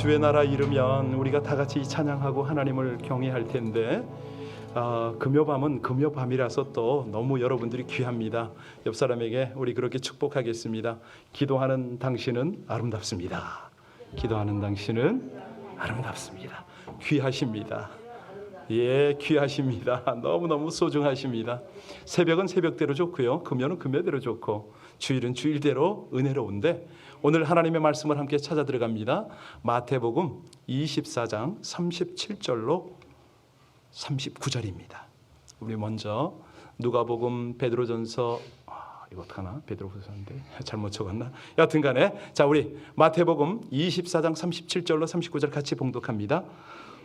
주의 나라 이르면 우리가 다 같이 찬양하고 하나님을 경외할 텐데 금요밤은 금요밤이라서 또 너무 여러분들이 귀합니다. 옆 사람에게 우리 그렇게 축복하겠습니다. 기도하는 당신은 아름답습니다. 기도하는 당신은 아름답습니다. 귀하십니다. 예, 귀하십니다. 너무너무 소중하십니다. 새벽은 새벽대로 좋고요, 금요는 금요대로 좋고, 주일은 주일대로 은혜로운데 오늘 하나님의 말씀을 함께 찾아 들어갑니다. 마태복음 24장 37절로 39절입니다. 우리 먼저 누가복음, 베드로전서, 이거 어떡하나? 베드로전서인데 잘못 적었나? 여하튼간에 자, 우리 마태복음 24장 37절로 39절 같이 봉독합니다.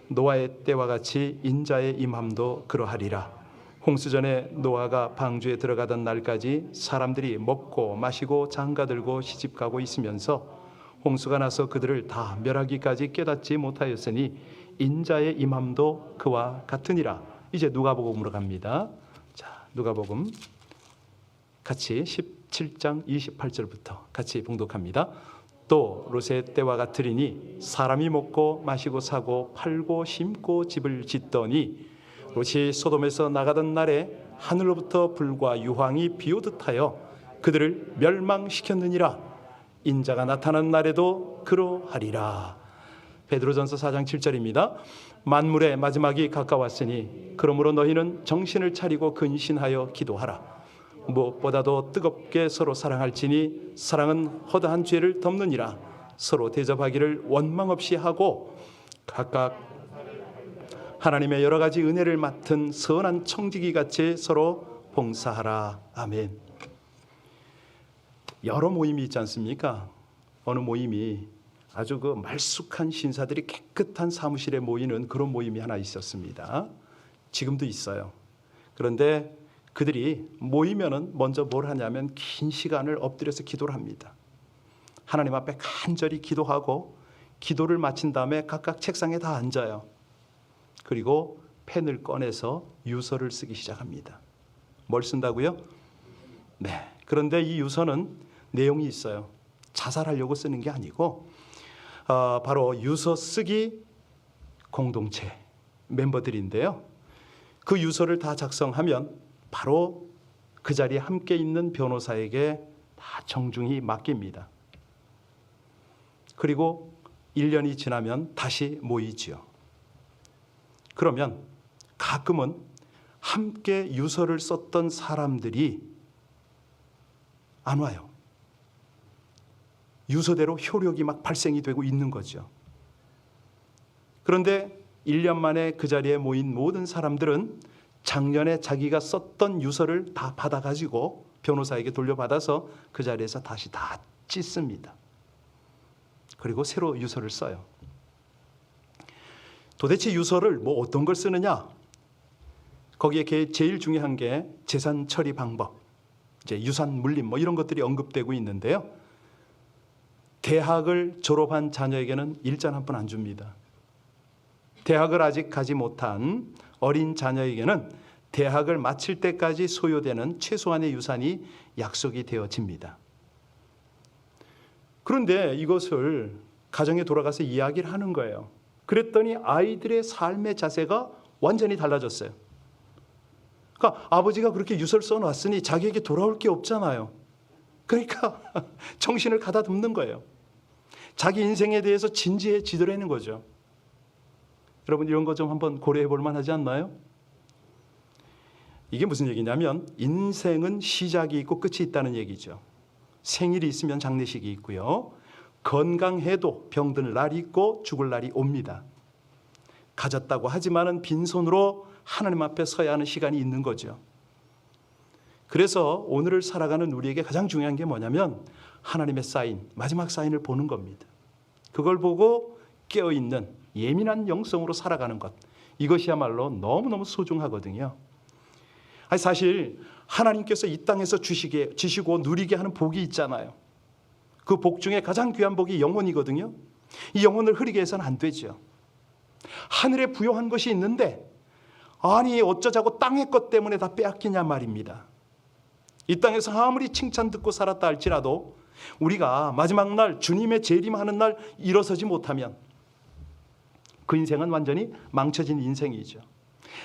노아의 때와 같이 인자의 임함도 그러하리라. 홍수전에 노아가 방주에 들어가던 날까지 사람들이 먹고 마시고 장가들고 시집가고 있으면서 홍수가 나서 그들을 다 멸하기까지 깨닫지 못하였으니 인자의 임함도 그와 같으니라. 이제 누가복음으로 갑니다. 자, 누가복음 같이 17장 28절부터 같이 봉독합니다. 또 롯의 때와 같으리니 사람이 먹고 마시고 사고 팔고 심고 집을 짓더니 롯이 소돔에서 나가던 날에 하늘로부터 불과 유황이 비오듯 하여 그들을 멸망시켰느니라. 인자가 나타난 날에도 그러하리라. 베드로전서 4장 7절입니다. 만물의 마지막이 가까웠으니 그러므로 너희는 정신을 차리고 근신하여 기도하라. 무엇보다도 뜨겁게 서로 사랑할지니 사랑은 허다한 죄를 덮느니라. 서로 대접하기를 원망 없이 하고 각각 하나님의 여러 가지 은혜를 맡은 선한 청지기 같이 서로 봉사하라. 아멘. 여러 모임이 있지 않습니까? 어느 모임이 아주 그 말쑥한 신사들이 깨끗한 사무실에 모이는 그런 모임이 하나 있었습니다. 지금도 있어요. 그런데 그들이 모이면은 먼저 뭘 하냐면 긴 시간을 엎드려서 기도를 합니다. 하나님 앞에 간절히 기도하고 기도를 마친 다음에 각각 책상에 다 앉아요. 그리고 펜을 꺼내서 유서를 쓰기 시작합니다. 뭘 쓴다고요? 네. 그런데 이 유서는 내용이 있어요. 자살하려고 쓰는 게 아니고 바로 유서 쓰기 공동체 멤버들인데요. 그 유서를 다 작성하면 바로 그 자리에 함께 있는 변호사에게 다 정중히 맡깁니다. 그리고 1년이 지나면 다시 모이지요. 그러면 가끔은 함께 유서를 썼던 사람들이 안 와요. 유서대로 효력이 막 발생이 되고 있는 거죠. 그런데 1년 만에 그 자리에 모인 모든 사람들은 작년에 자기가 썼던 유서를 다 받아가지고 변호사에게 돌려받아서 그 자리에서 다시 다 찢습니다. 그리고 새로 유서를 써요. 도대체 유서를 뭐 어떤 걸 쓰느냐? 거기에 제일 중요한 게 재산 처리 방법, 이제 유산 물림 뭐 이런 것들이 언급되고 있는데요. 대학을 졸업한 자녀에게는 일전 한 푼 안 줍니다. 대학을 아직 가지 못한 어린 자녀에게는 대학을 마칠 때까지 소요되는 최소한의 유산이 약속이 되어집니다. 그런데 이것을 가정에 돌아가서 이야기를 하는 거예요. 그랬더니 아이들의 삶의 자세가 완전히 달라졌어요. 그러니까 아버지가 그렇게 유서를 써놨으니 자기에게 돌아올 게 없잖아요. 그러니까 정신을 가다듬는 거예요. 자기 인생에 대해서 진지해지더라는 거죠. 여러분 이런 거 좀 한번 고려해 볼 만하지 않나요? 이게 무슨 얘기냐면 인생은 시작이 있고 끝이 있다는 얘기죠. 생일이 있으면 장례식이 있고요. 건강해도 병들 날이 있고 죽을 날이 옵니다. 가졌다고 하지만은 빈손으로 하나님 앞에 서야 하는 시간이 있는 거죠. 그래서 오늘을 살아가는 우리에게 가장 중요한 게 뭐냐면 하나님의 사인, 마지막 사인을 보는 겁니다. 그걸 보고 깨어있는 예민한 영성으로 살아가는 것, 이것이야말로 너무너무 소중하거든요. 사실 하나님께서 이 땅에서 주시고 누리게 하는 복이 있잖아요. 그 복 중에 가장 귀한 복이 영혼이거든요. 이 영혼을 흐리게 해서는 안 되죠. 하늘에 부여한 것이 있는데 아니 어쩌자고 땅의 것 때문에 다 빼앗기냐 말입니다. 이 땅에서 아무리 칭찬 듣고 살았다 할지라도 우리가 마지막 날 주님의 재림하는 날 일어서지 못하면 그 인생은 완전히 망쳐진 인생이죠.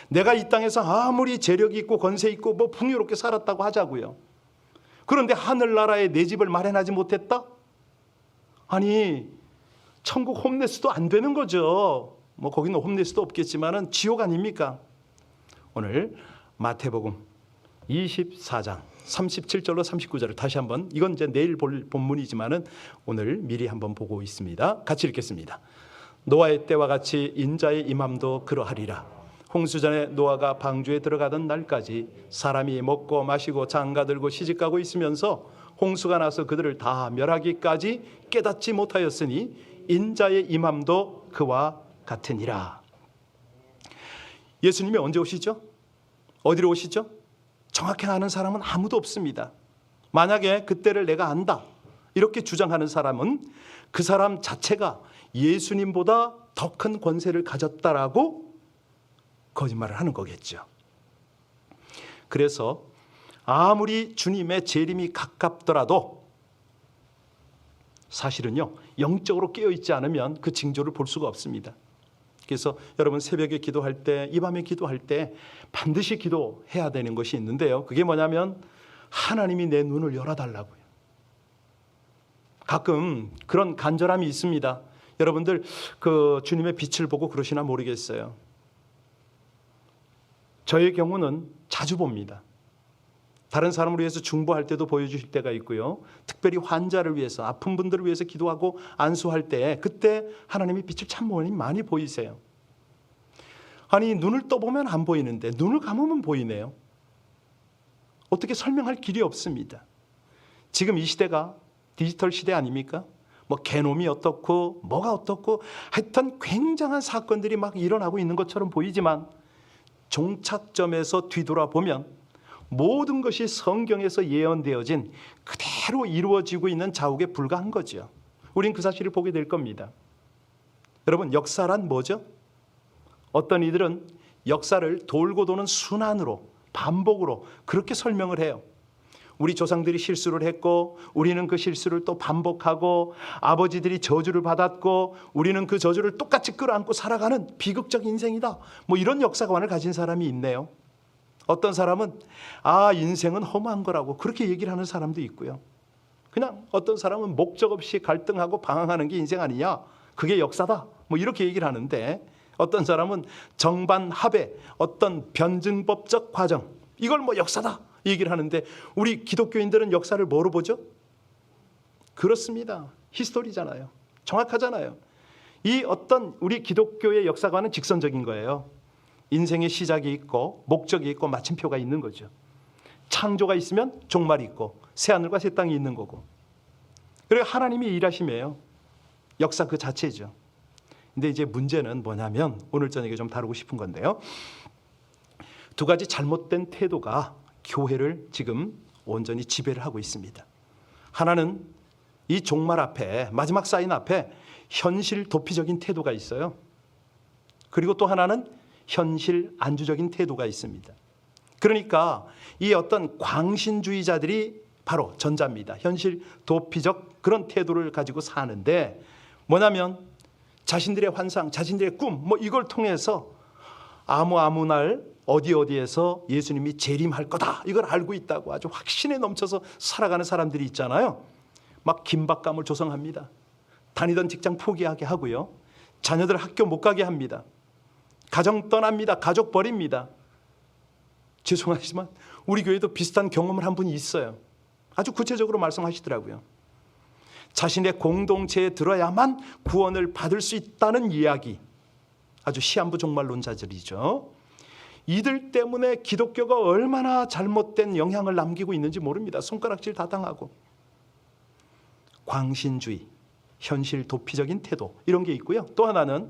내가 이 땅에서 아무리 재력이 있고 권세 있고 뭐 풍요롭게 살았다고 하자고요. 그런데 하늘나라에 내 집을 마련하지 못했다? 아니, 천국 홈레스도 안 되는 거죠. 뭐 거기는 홈레스도 없겠지만은 지옥 아닙니까? 오늘 마태복음 24장 37절로 39절을 다시 한번, 이건 이제 내일 볼 본문이지만은 오늘 미리 한번 보고 있습니다. 같이 읽겠습니다. 노아의 때와 같이 인자의 임함도 그러하리라. 홍수전에 노아가 방주에 들어가던 날까지 사람이 먹고 마시고 장가들고 시집가고 있으면서 홍수가 나서 그들을 다 멸하기까지 깨닫지 못하였으니 인자의 임함도 그와 같으니라. 예수님이 언제 오시죠? 어디로 오시죠? 정확히 아는 사람은 아무도 없습니다. 만약에 그때를 내가 안다 이렇게 주장하는 사람은 그 사람 자체가 예수님보다 더 큰 권세를 가졌다라고 거짓말을 하는 거겠죠. 그래서 아무리 주님의 재림이 가깝더라도 사실은요, 영적으로 깨어있지 않으면 그 징조를 볼 수가 없습니다. 그래서 여러분 새벽에 기도할 때, 이 밤에 기도할 때 반드시 기도해야 되는 것이 있는데요. 그게 뭐냐면 하나님이 내 눈을 열어달라고요. 가끔 그런 간절함이 있습니다. 여러분들 그 주님의 빛을 보고 그러시나 모르겠어요. 저의 경우는 자주 봅니다. 다른 사람을 위해서 중보할 때도 보여주실 때가 있고요. 특별히 환자를 위해서, 아픈 분들을 위해서 기도하고 안수할 때, 그때 하나님이 빛을 참 많이 보이세요. 아니, 눈을 떠보면 안 보이는데 눈을 감으면 보이네요. 어떻게 설명할 길이 없습니다. 지금 이 시대가 디지털 시대 아닙니까? 뭐 개놈이 어떻고 뭐가 어떻고 하여튼 굉장한 사건들이 막 일어나고 있는 것처럼 보이지만 종착점에서 뒤돌아보면 모든 것이 성경에서 예언되어진 그대로 이루어지고 있는 자욱에 불과한 거죠. 우린 그 사실을 보게 될 겁니다. 여러분, 역사란 뭐죠? 어떤 이들은 역사를 돌고 도는 순환으로, 반복으로 그렇게 설명을 해요. 우리 조상들이 실수를 했고 우리는 그 실수를 또 반복하고, 아버지들이 저주를 받았고 우리는 그 저주를 똑같이 끌어안고 살아가는 비극적 인생이다. 뭐 이런 역사관을 가진 사람이 있네요. 어떤 사람은 인생은 험한 거라고 그렇게 얘기를 하는 사람도 있고요. 그냥 어떤 사람은 목적 없이 갈등하고 방황하는 게 인생 아니냐, 그게 역사다, 뭐 이렇게 얘기를 하는데, 어떤 사람은 정반합의 어떤 변증법적 과정, 이걸 뭐 역사다 얘기를 하는데, 우리 기독교인들은 역사를 뭐로 보죠? 그렇습니다. 히스토리잖아요. 정확하잖아요. 이 어떤 우리 기독교의 역사관은 직선적인 거예요. 인생의 시작이 있고 목적이 있고 마침표가 있는 거죠. 창조가 있으면 종말이 있고 새하늘과 새 땅이 있는 거고, 그리고 하나님이 일하심이에요. 역사 그 자체죠. 근데 이제 문제는 뭐냐면 오늘 저녁에 좀 다루고 싶은 건데요. 두 가지 잘못된 태도가 교회를 지금 온전히 지배를 하고 있습니다. 하나는 이 종말 앞에, 마지막 사인 앞에 현실 도피적인 태도가 있어요. 그리고 또 하나는 현실 안주적인 태도가 있습니다. 그러니까 이 어떤 광신주의자들이 바로 전자입니다. 현실 도피적 그런 태도를 가지고 사는데, 뭐냐면 자신들의 환상, 자신들의 꿈, 뭐 이걸 통해서 아무 날 어디에서 예수님이 재림할 거다, 이걸 알고 있다고 아주 확신에 넘쳐서 살아가는 사람들이 있잖아요. 막 긴박감을 조성합니다. 다니던 직장 포기하게 하고요. 자녀들 학교 못 가게 합니다. 가정 떠납니다. 가족 버립니다. 죄송하지만 우리 교회도 비슷한 경험을 한 분이 있어요. 아주 구체적으로 말씀하시더라고요. 자신의 공동체에 들어야만 구원을 받을 수 있다는 이야기. 아주 시한부 종말론자들이죠. 이들 때문에 기독교가 얼마나 잘못된 영향을 남기고 있는지 모릅니다. 손가락질 다 당하고. 광신주의, 현실 도피적인 태도, 이런 게 있고요. 또 하나는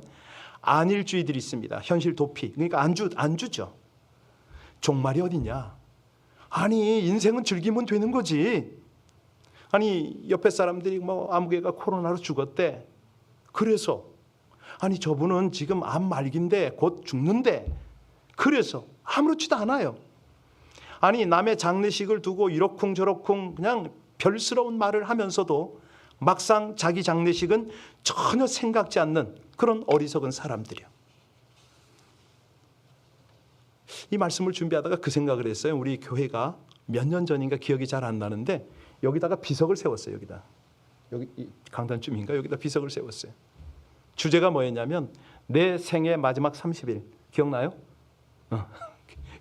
안일주의들이 있습니다. 현실 도피, 그러니까 안주죠. 종말이 어디냐? 아니, 인생은 즐기면 되는 거지. 아니, 옆에 사람들이 뭐 아무개가 코로나로 죽었대. 그래서 아니, 저분은 지금 암 말기인데 곧 죽는데, 그래서 아무렇지도 않아요. 아니, 남의 장례식을 두고 이러쿵저러쿵 그냥 별스러운 말을 하면서도 막상 자기 장례식은 전혀 생각지 않는 그런 어리석은 사람들이요. 이 말씀을 준비하다가 그 생각을 했어요. 우리 교회가 몇 년 전인가 기억이 잘 안 나는데 여기다가 비석을 세웠어요. 여기다. 여기 강단쯤인가 여기다 비석을 세웠어요. 주제가 뭐였냐면 내 생애 마지막 30일. 기억나요?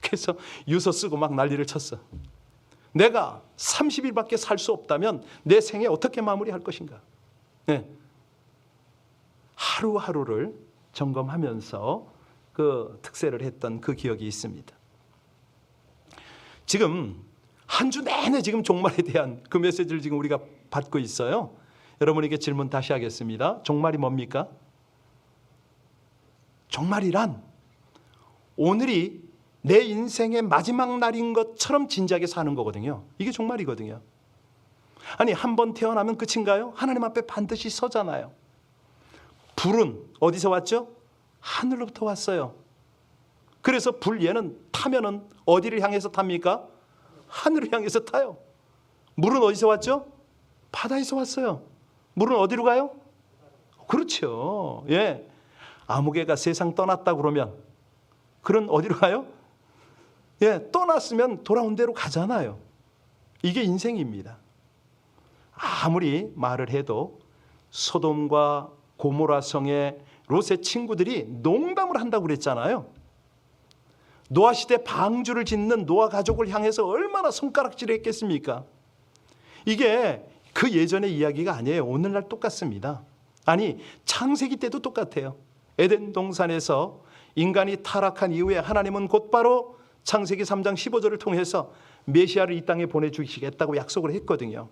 그래서 유서 쓰고 막 난리를 쳤어. 내가 30일밖에 살 수 없다면 내 생애 어떻게 마무리할 것인가. 네. 하루하루를 점검하면서 그 특세를 했던 그 기억이 있습니다. 지금 한 주 내내 지금 종말에 대한 그 메시지를 지금 우리가 받고 있어요. 여러분에게 질문 다시 하겠습니다. 종말이 뭡니까? 종말이란 오늘이 내 인생의 마지막 날인 것처럼 진지하게 사는 거거든요. 이게 종말이거든요. 아니 한 번 태어나면 끝인가요? 하나님 앞에 반드시 서잖아요. 불은 어디서 왔죠? 하늘로부터 왔어요. 그래서 불 얘는 타면은 어디를 향해서 탑니까? 하늘을 향해서 타요. 물은 어디서 왔죠? 바다에서 왔어요. 물은 어디로 가요? 그렇죠. 예. 아무개가 세상 떠났다 그러면 그런 어디로 가요? 예, 떠났으면 돌아온 대로 가잖아요. 이게 인생입니다. 아무리 말을 해도 소돔과 고모라 성의 롯의 친구들이 농담을 한다고 그랬잖아요. 노아 시대 방주를 짓는 노아 가족을 향해서 얼마나 손가락질을 했겠습니까? 이게 그 예전의 이야기가 아니에요. 오늘날 똑같습니다. 아니 창세기 때도 똑같아요. 에덴 동산에서 인간이 타락한 이후에 하나님은 곧바로 창세기 3장 15절을 통해서 메시아를 이 땅에 보내주시겠다고 약속을 했거든요.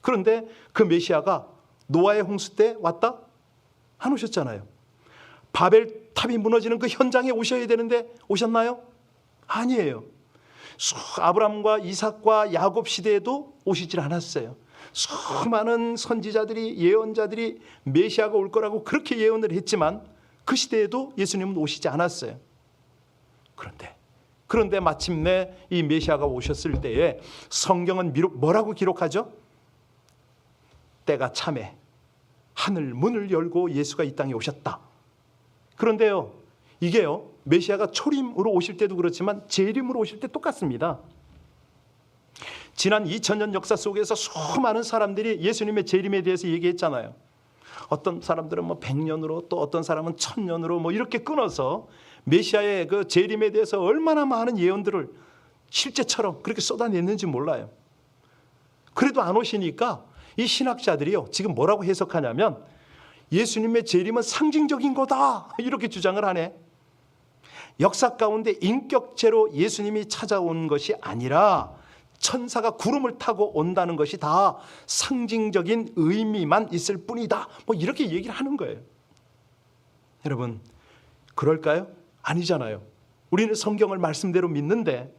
그런데 그 메시아가 노아의 홍수 때 왔다? 안 오셨잖아요. 바벨탑이 무너지는 그 현장에 오셔야 되는데 오셨나요? 아니에요. 아브라함과 이삭과 야곱 시대에도 오시질 않았어요. 수많은 선지자들이 예언자들이 메시아가 올 거라고 그렇게 예언을 했지만 그 시대에도 예수님은 오시지 않았어요. 그런데 마침내 이 메시아가 오셨을 때에 성경은 뭐라고 기록하죠? 때가 참에 하늘 문을 열고 예수가 이 땅에 오셨다. 그런데요, 이게요, 메시아가 초림으로 오실 때도 그렇지만 재림으로 오실 때 똑같습니다. 지난 2000년 역사 속에서 수많은 사람들이 예수님의 재림에 대해서 얘기했잖아요. 어떤 사람들은 뭐 100년으로 또 어떤 사람은 1000년으로 뭐 이렇게 끊어서 메시아의 그 재림에 대해서 얼마나 많은 예언들을 실제처럼 그렇게 쏟아냈는지 몰라요. 그래도 안 오시니까 이 신학자들이요 지금 뭐라고 해석하냐면 예수님의 재림은 상징적인 거다 이렇게 주장을 하네. 역사 가운데 인격체로 예수님이 찾아온 것이 아니라 천사가 구름을 타고 온다는 것이 다 상징적인 의미만 있을 뿐이다. 뭐 이렇게 얘기를 하는 거예요. 여러분, 그럴까요? 아니잖아요. 우리는 성경을 말씀대로 믿는데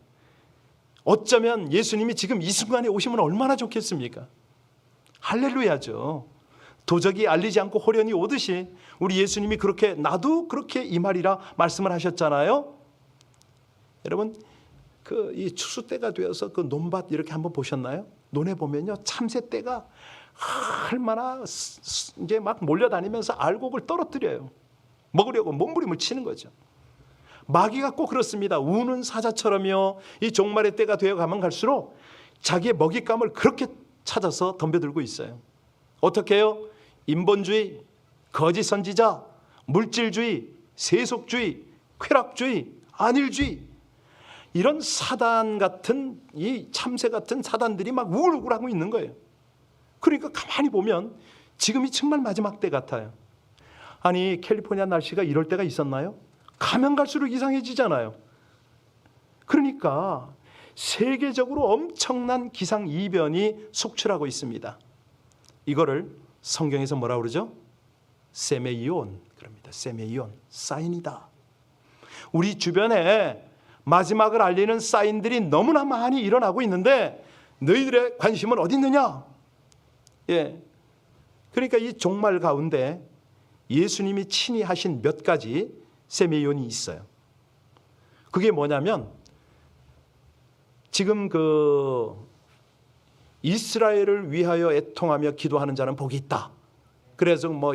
어쩌면 예수님이 지금 이 순간에 오시면 얼마나 좋겠습니까? 할렐루야죠. 도적이 알리지 않고 호련히 오듯이 우리 예수님이 그렇게 나도 그렇게 이 말이라 말씀을 하셨잖아요. 여러분, 이 추수 때가 되어서 그 논밭 이렇게 한번 보셨나요? 논에 보면요 참새 떼가 얼마나 이제 막 몰려다니면서 알곡을 떨어뜨려요. 먹으려고 몸부림을 치는 거죠. 마귀가 꼭 그렇습니다. 우는 사자처럼요. 이 종말의 때가 되어 가면 갈수록 자기의 먹잇감을 그렇게 찾아서 덤벼들고 있어요. 어떻게 해요? 인본주의, 거짓 선지자, 물질주의, 세속주의, 쾌락주의, 안일주의 이런 사단 같은 이 참새 같은 사단들이 막 우글우글하고 있는 거예요. 그러니까 가만히 보면 지금이 정말 마지막 때 같아요. 아니 캘리포니아 날씨가 이럴 때가 있었나요? 가면 갈수록 이상해지잖아요. 그러니까 세계적으로 엄청난 기상이변이 속출하고 있습니다. 이거를 성경에서 뭐라고 그러죠? 세메이온 그럽니다. 세메이온, 사인이다. 우리 주변에 마지막을 알리는 사인들이 너무나 많이 일어나고 있는데 너희들의 관심은 어디 있느냐? 예. 그러니까 이 종말 가운데 예수님이 친히 하신 몇 가지 세메이온이 있어요. 그게 뭐냐면 지금 그 이스라엘을 위하여 애통하며 기도하는 자는 복이 있다. 그래서 뭐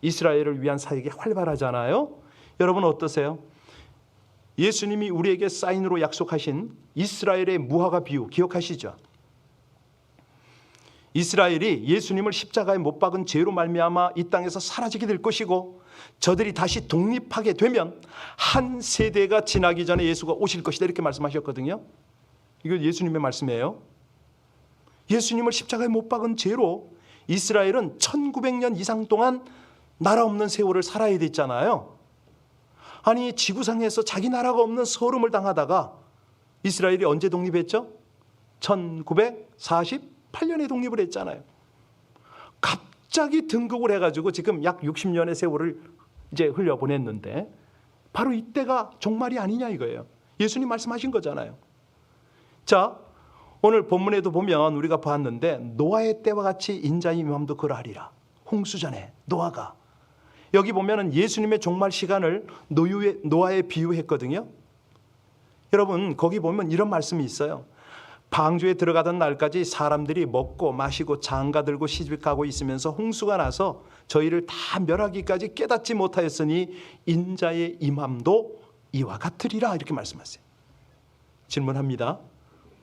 이스라엘을 위한 사역이 활발하잖아요. 여러분 어떠세요? 예수님이 우리에게 사인으로 약속하신 이스라엘의 무화과 비유 기억하시죠? 이스라엘이 예수님을 십자가에 못 박은 죄로 말미암아 이 땅에서 사라지게 될 것이고 저들이 다시 독립하게 되면 한 세대가 지나기 전에 예수가 오실 것이다 이렇게 말씀하셨거든요. 이거 예수님의 말씀이에요. 예수님을 십자가에 못 박은 죄로 이스라엘은 1900년 이상 동안 나라 없는 세월을 살아야 됐잖아요. 아니 지구상에서 자기 나라가 없는 서름을 당하다가 이스라엘이 언제 독립했죠? 1948년에 독립을 했잖아요. 갑자기 등극을 해가지고 지금 약 60년의 세월을 이제 흘려보냈는데 바로 이때가 종말이 아니냐 이거예요. 예수님 말씀하신 거잖아요. 자, 오늘 본문에도 보면 우리가 봤는데 노아의 때와 같이 인자의 임함도 그러하리라. 홍수전에 노아가 여기 보면은 예수님의 종말 시간을 노아에 비유했거든요. 여러분 거기 보면 이런 말씀이 있어요. 방주에 들어가던 날까지 사람들이 먹고 마시고 장가들고 시집가고 있으면서 홍수가 나서 저희를 다 멸하기까지 깨닫지 못하였으니 인자의 임함도 이와 같으리라 이렇게 말씀하세요. 질문합니다.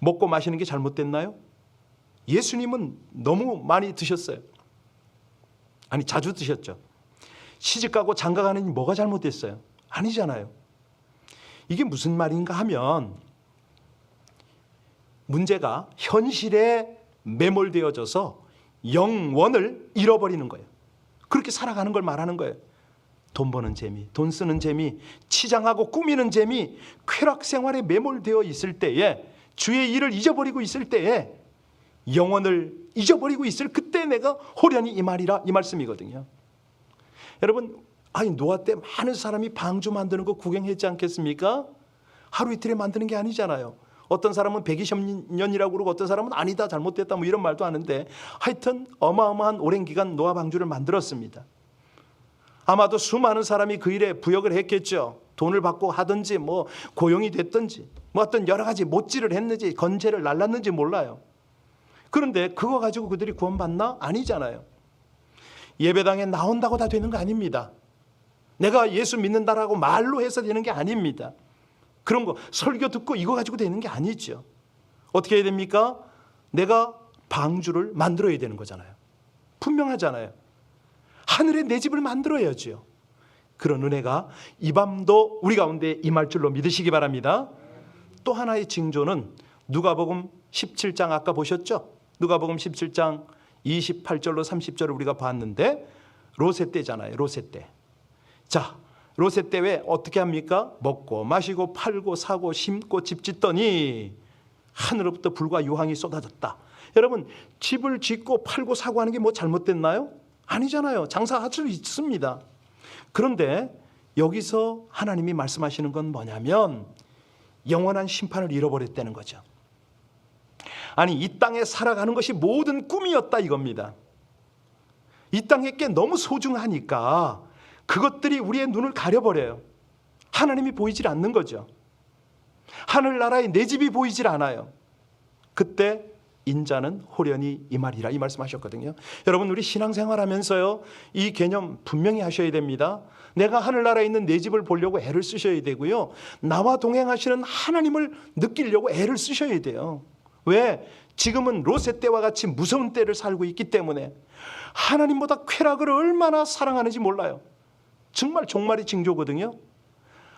먹고 마시는 게 잘못됐나요? 예수님은 너무 많이 드셨어요. 아니 자주 드셨죠. 시집가고 장가가는 뭐가 잘못됐어요? 아니잖아요. 이게 무슨 말인가 하면 문제가 현실에 매몰되어져서 영원을 잃어버리는 거예요. 그렇게 살아가는 걸 말하는 거예요. 돈 버는 재미, 돈 쓰는 재미, 치장하고 꾸미는 재미, 쾌락 생활에 매몰되어 있을 때에 주의 일을 잊어버리고 있을 때에 영원을 잊어버리고 있을 그때 내가 호련히 이 말이라 이 말씀이거든요. 여러분 아니 노아 때 많은 사람이 방주 만드는 거 구경했지 않겠습니까? 하루 이틀에 만드는 게 아니잖아요. 어떤 사람은 120년이라고 그러고 어떤 사람은 아니다 잘못됐다 뭐 이런 말도 하는데 하여튼 어마어마한 오랜 기간 노아 방주를 만들었습니다. 아마도 수많은 사람이 그 일에 부역을 했겠죠. 돈을 받고 하든지 뭐 고용이 됐든지 뭐 어떤 여러 가지 못질을 했는지 건재를 날랐는지 몰라요. 그런데 그거 가지고 그들이 구원받나? 아니잖아요. 예배당에 나온다고 다 되는 거 아닙니다. 내가 예수 믿는다라고 말로 해서 되는 게 아닙니다. 그런 거 설교 듣고 이거 가지고 되는 게 아니죠. 어떻게 해야 됩니까? 내가 방주를 만들어야 되는 거잖아요. 분명하잖아요. 하늘에 내 집을 만들어야죠. 그런 은혜가 이 밤도 우리 가운데 임할 줄로 믿으시기 바랍니다. 또 하나의 징조는 누가복음 17장 아까 보셨죠? 누가복음 17장 28절로 30절을 우리가 봤는데 롯의 때잖아요. 롯의 때. 자, 롯의 때 왜 어떻게 합니까? 먹고 마시고 팔고 사고 심고 집 짓더니 하늘로부터 불과 유황이 쏟아졌다. 여러분 집을 짓고 팔고 사고 하는 게 뭐 잘못됐나요? 아니잖아요. 장사할 수 있습니다. 그런데 여기서 하나님이 말씀하시는 건 뭐냐면 영원한 심판을 잃어버렸다는 거죠. 아니 이 땅에 살아가는 것이 모든 꿈이었다 이겁니다. 이 땅에 게 너무 소중하니까 그것들이 우리의 눈을 가려버려요. 하나님이 보이질 않는 거죠. 하늘나라에 내 집이 보이질 않아요. 그때 인자는 호련히 임하리라 이 말씀하셨거든요. 여러분 우리 신앙생활하면서요 이 개념 분명히 하셔야 됩니다. 내가 하늘나라에 있는 내 집을 보려고 애를 쓰셔야 되고요. 나와 동행하시는 하나님을 느끼려고 애를 쓰셔야 돼요. 왜? 지금은 롯의 때와 같이 무서운 때를 살고 있기 때문에 하나님보다 쾌락을 얼마나 사랑하는지 몰라요. 정말 종말이 징조거든요.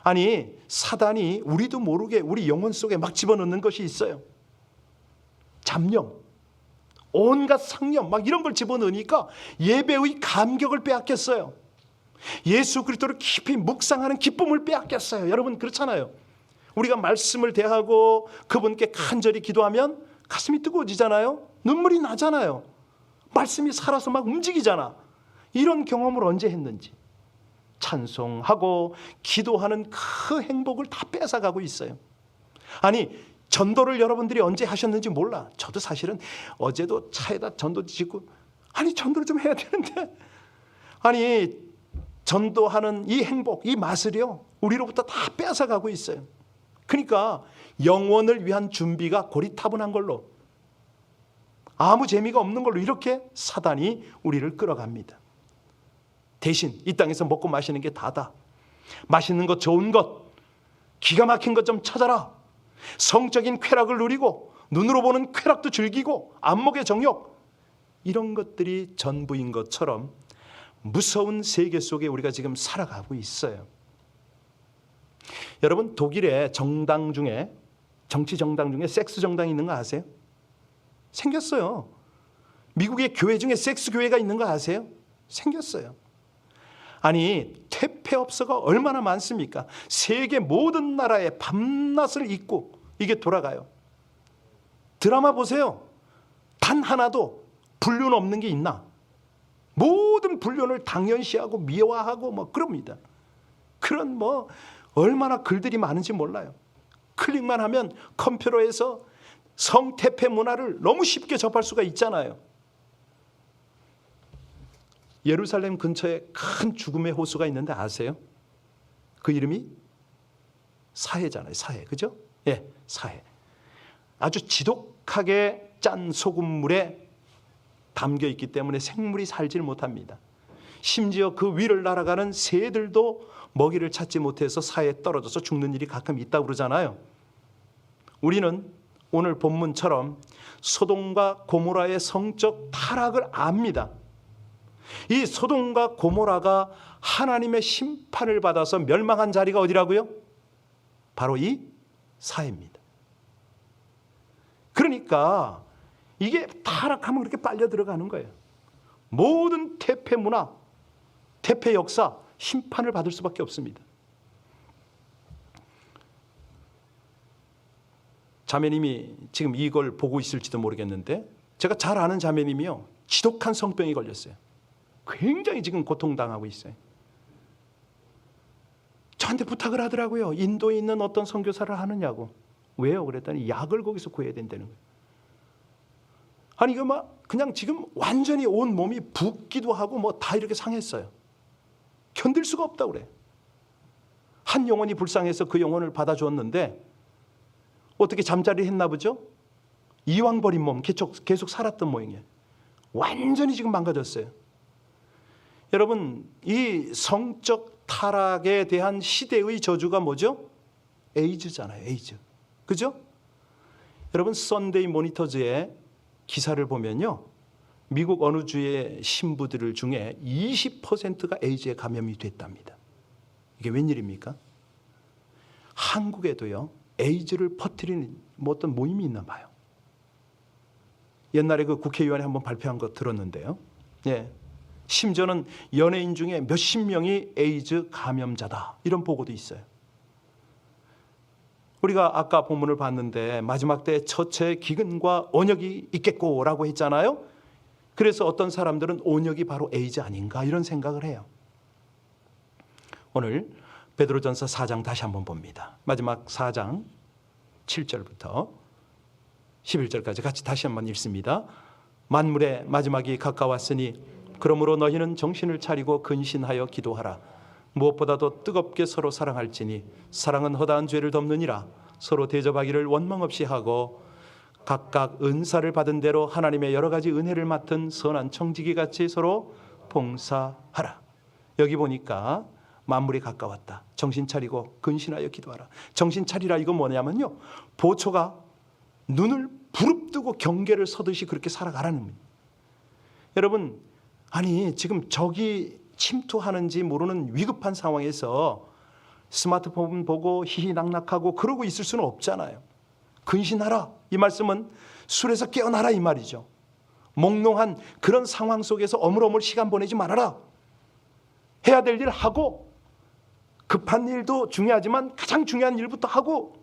아니 사단이 우리도 모르게 우리 영혼 속에 막 집어넣는 것이 있어요. 잡념, 온갖 상념 막 이런 걸 집어넣으니까 예배의 감격을 빼앗겼어요. 예수 그리스도를 깊이 묵상하는 기쁨을 빼앗겼어요. 여러분 그렇잖아요. 우리가 말씀을 대하고 그분께 간절히 기도하면 가슴이 뜨거워지잖아요. 눈물이 나잖아요. 말씀이 살아서 막 움직이잖아. 이런 경험을 언제 했는지. 찬송하고 기도하는 그 행복을 다 뺏어가고 있어요. 아니 전도를 여러분들이 언제 하셨는지 몰라. 저도 사실은 어제도 차에다 전도 짓고 아니 전도를 좀 해야 되는데 아니 전도하는 이 행복, 이 맛을요 우리로부터 다 뺏어가고 있어요. 그러니까 영원을 위한 준비가 고리타분한 걸로 아무 재미가 없는 걸로 이렇게 사단이 우리를 끌어갑니다. 대신 이 땅에서 먹고 마시는 게 다다. 맛있는 것, 좋은 것, 기가 막힌 것 좀 찾아라. 성적인 쾌락을 누리고 눈으로 보는 쾌락도 즐기고 안목의 정욕, 이런 것들이 전부인 것처럼 무서운 세계 속에 우리가 지금 살아가고 있어요. 여러분, 독일의 정당 중에, 정치 정당 중에 섹스 정당이 있는 거 아세요? 생겼어요. 미국의 교회 중에 섹스 교회가 있는 거 아세요? 생겼어요. 아니, 퇴폐업소가 얼마나 많습니까? 세계 모든 나라에 밤낮을 잇고 이게 돌아가요. 드라마 보세요. 단 하나도 불륜 없는 게 있나? 모든 불륜을 당연시하고 미화하고 뭐 그럽니다. 그런 뭐 얼마나 글들이 많은지 몰라요. 클릭만 하면 컴퓨터에서 성태폐 문화를 너무 쉽게 접할 수가 있잖아요. 예루살렘 근처에 큰 죽음의 호수가 있는데 아세요? 그 이름이 사해잖아요. 사해, 그죠? 예, 사해. 아주 지독하게 짠 소금물에 담겨 있기 때문에 생물이 살질 못합니다. 심지어 그 위를 날아가는 새들도 먹이를 찾지 못해서 사해에 떨어져서 죽는 일이 가끔 있다고 그러잖아요. 우리는 오늘 본문처럼 소돔과 고모라의 성적 타락을 압니다. 이 소돔과 고모라가 하나님의 심판을 받아서 멸망한 자리가 어디라고요? 바로 이 사해입니다. 그러니까 이게 타락하면 그렇게 빨려 들어가는 거예요. 모든 퇴폐 문화, 퇴폐 역사, 심판을 받을 수밖에 없습니다. 자매님이 지금 이걸 보고 있을지도 모르겠는데, 제가 잘 아는 자매님이요, 지독한 성병이 걸렸어요. 굉장히 지금 고통당하고 있어요. 저한테 부탁을 하더라고요. 인도에 있는 어떤 선교사를 하느냐고. 왜요? 그랬더니 약을 거기서 구해야 된다는 거예요. 아니 이거 막 그냥 지금 완전히 온 몸이 붓기도 하고 뭐 다 이렇게 상했어요. 견딜 수가 없다고 그래. 한 영혼이 불쌍해서 그 영혼을 받아주었는데 어떻게 잠자리를 했나 보죠? 이왕 버린 몸 계속 살았던 모양이에요. 완전히 지금 망가졌어요. 여러분, 이 성적 타락에 대한 시대의 저주가 뭐죠? 에이즈잖아요. 에이즈. 그죠? 여러분, 선데이 모니터즈의 기사를 보면요, 미국 어느 주의 신부들 중에 20%가 에이즈에 감염이 됐답니다. 이게 웬일입니까? 한국에도요, 에이즈를 퍼뜨리는 뭐 어떤 모임이 있나 봐요. 옛날에 그 국회의원이 한번 발표한 거 들었는데요. 예. 심지어는 연예인 중에 몇십 명이 에이즈 감염자다, 이런 보고도 있어요. 우리가 아까 본문을 봤는데 마지막 때 처체 기근과 온역이 있겠고라고 했잖아요. 그래서 어떤 사람들은 온역이 바로 에이즈 아닌가 이런 생각을 해요. 오늘 베드로전서 4장 다시 한번 봅니다. 마지막 4장 7절부터 11절까지 같이 다시 한번 읽습니다. 만물의 마지막이 가까웠으니 그러므로 너희는 정신을 차리고 근신하여 기도하라. 무엇보다도 뜨겁게 서로 사랑할지니 사랑은 허다한 죄를 덮느니라. 서로 대접하기를 원망 없이 하고 각각 은사를 받은 대로 하나님의 여러 가지 은혜를 맡은 선한 청지기 같이 서로 봉사하라. 여기 보니까 만물이 가까웠다. 정신 차리고 근신하여 기도하라. 정신 차리라, 이건 뭐냐면요, 보초가 눈을 부릅뜨고 경계를 서듯이 그렇게 살아가라는 겁니다. 여러분, 아니 지금 적이 침투하는지 모르는 위급한 상황에서 스마트폰 보고 희희낙낙하고 그러고 있을 수는 없잖아요. 근신하라, 이 말씀은 술에서 깨어나라 이 말이죠. 몽롱한 그런 상황 속에서 어물어물 시간 보내지 말아라. 해야 될 일 하고, 급한 일도 중요하지만 가장 중요한 일부터 하고,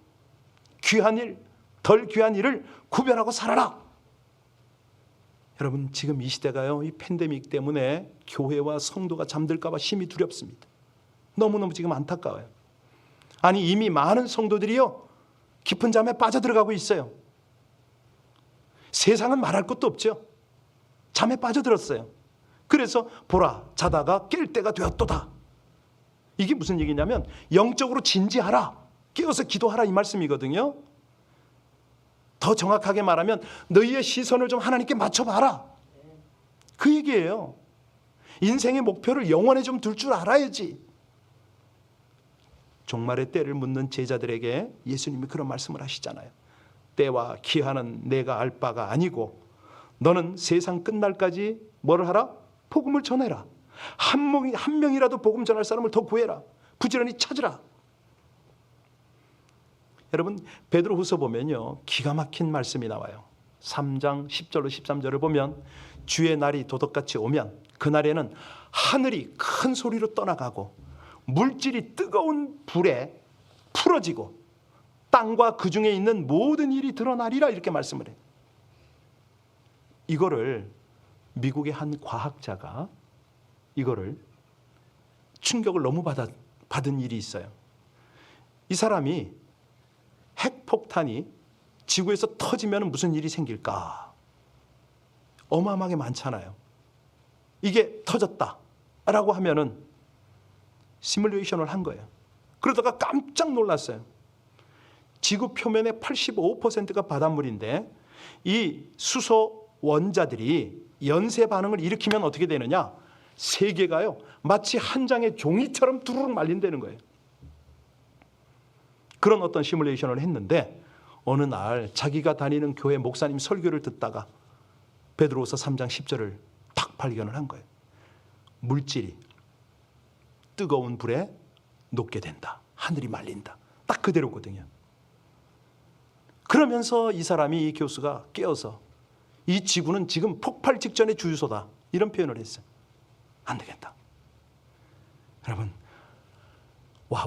귀한 일, 덜 귀한 일을 구별하고 살아라. 여러분, 지금 이 시대가요, 이 팬데믹 때문에 교회와 성도가 잠들까 봐 심히 두렵습니다. 너무너무 지금 안타까워요. 아니 이미 많은 성도들이요, 깊은 잠에 빠져들어가고 있어요. 세상은 말할 것도 없죠. 잠에 빠져들었어요. 그래서 보라, 자다가 깰 때가 되었도다. 이게 무슨 얘기냐면 영적으로 진지하라, 깨어서 기도하라, 이 말씀이거든요. 더 정확하게 말하면 너희의 시선을 좀 하나님께 맞춰봐라, 그 얘기예요. 인생의 목표를 영원에 좀 둘 줄 알아야지. 종말의 때를 묻는 제자들에게 예수님이 그런 말씀을 하시잖아요. 때와 기한은 내가 알 바가 아니고 너는 세상 끝날까지 뭐를 하라? 복음을 전해라. 한 명이라도 복음 전할 사람을 더 구해라. 부지런히 찾으라. 여러분, 베드로후서 보면요, 기가 막힌 말씀이 나와요. 3장 10절로 13절을 보면 주의 날이 도덕같이 오면 그날에는 하늘이 큰 소리로 떠나가고 물질이 뜨거운 불에 풀어지고 땅과 그 중에 있는 모든 일이 드러나리라, 이렇게 말씀을 해요. 이거를 미국의 한 과학자가 이거를 충격을 너무 받은 일이 있어요. 이 사람이 핵폭탄이 지구에서 터지면 무슨 일이 생길까? 어마어마하게 많잖아요. 이게 터졌다라고 하면은 시뮬레이션을 한 거예요. 그러다가 깜짝 놀랐어요. 지구 표면의 85%가 바닷물인데 이 수소 원자들이 연쇄 반응을 일으키면 어떻게 되느냐? 세계가요, 마치 한 장의 종이처럼 두루룩 말린다는 거예요. 그런 어떤 시뮬레이션을 했는데 어느 날 자기가 다니는 교회 목사님 설교를 듣다가 베드로후서 3장 10절을 딱 발견을 한 거예요. 물질이 뜨거운 불에 녹게 된다. 하늘이 말린다. 딱 그대로거든요. 그러면서 이 사람이, 이 교수가 깨어서 이 지구는 지금 폭발 직전의 주유소다, 이런 표현을 했어요. 안 되겠다. 여러분,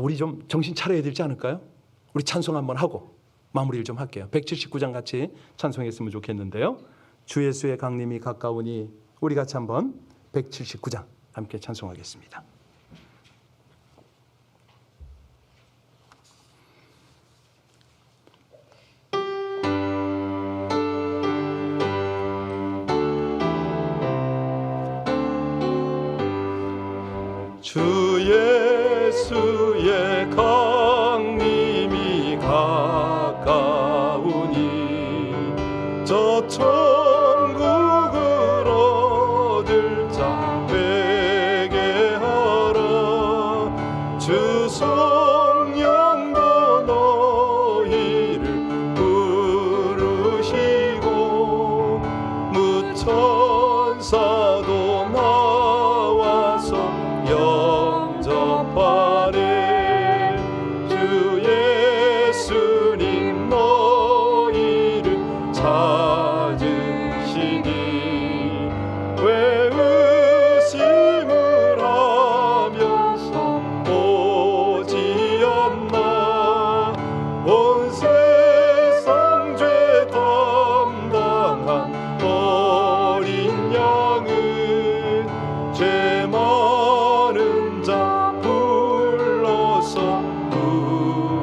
우리 좀 정신 차려야 되지 않을까요? 우리 찬송 한번 하고 마무리를 좀 할게요. 179장 같이 찬송했으면 좋겠는데요. 주 예수의 강림이 가까우니 우리 같이 한번 179장 함께 찬송하겠습니다. 주 예수의 강림이 가까우니 저 천국을 얻을 자 되게 하라. 주 성령도 너희를 부르시고 무천사도 나와서 영접하네. 주 예수님 너희를 찾으시니 왜 의심을 하면서 오지 않나. 온 세상 죄 담당한 어린 양은 죄 많은 자 불러서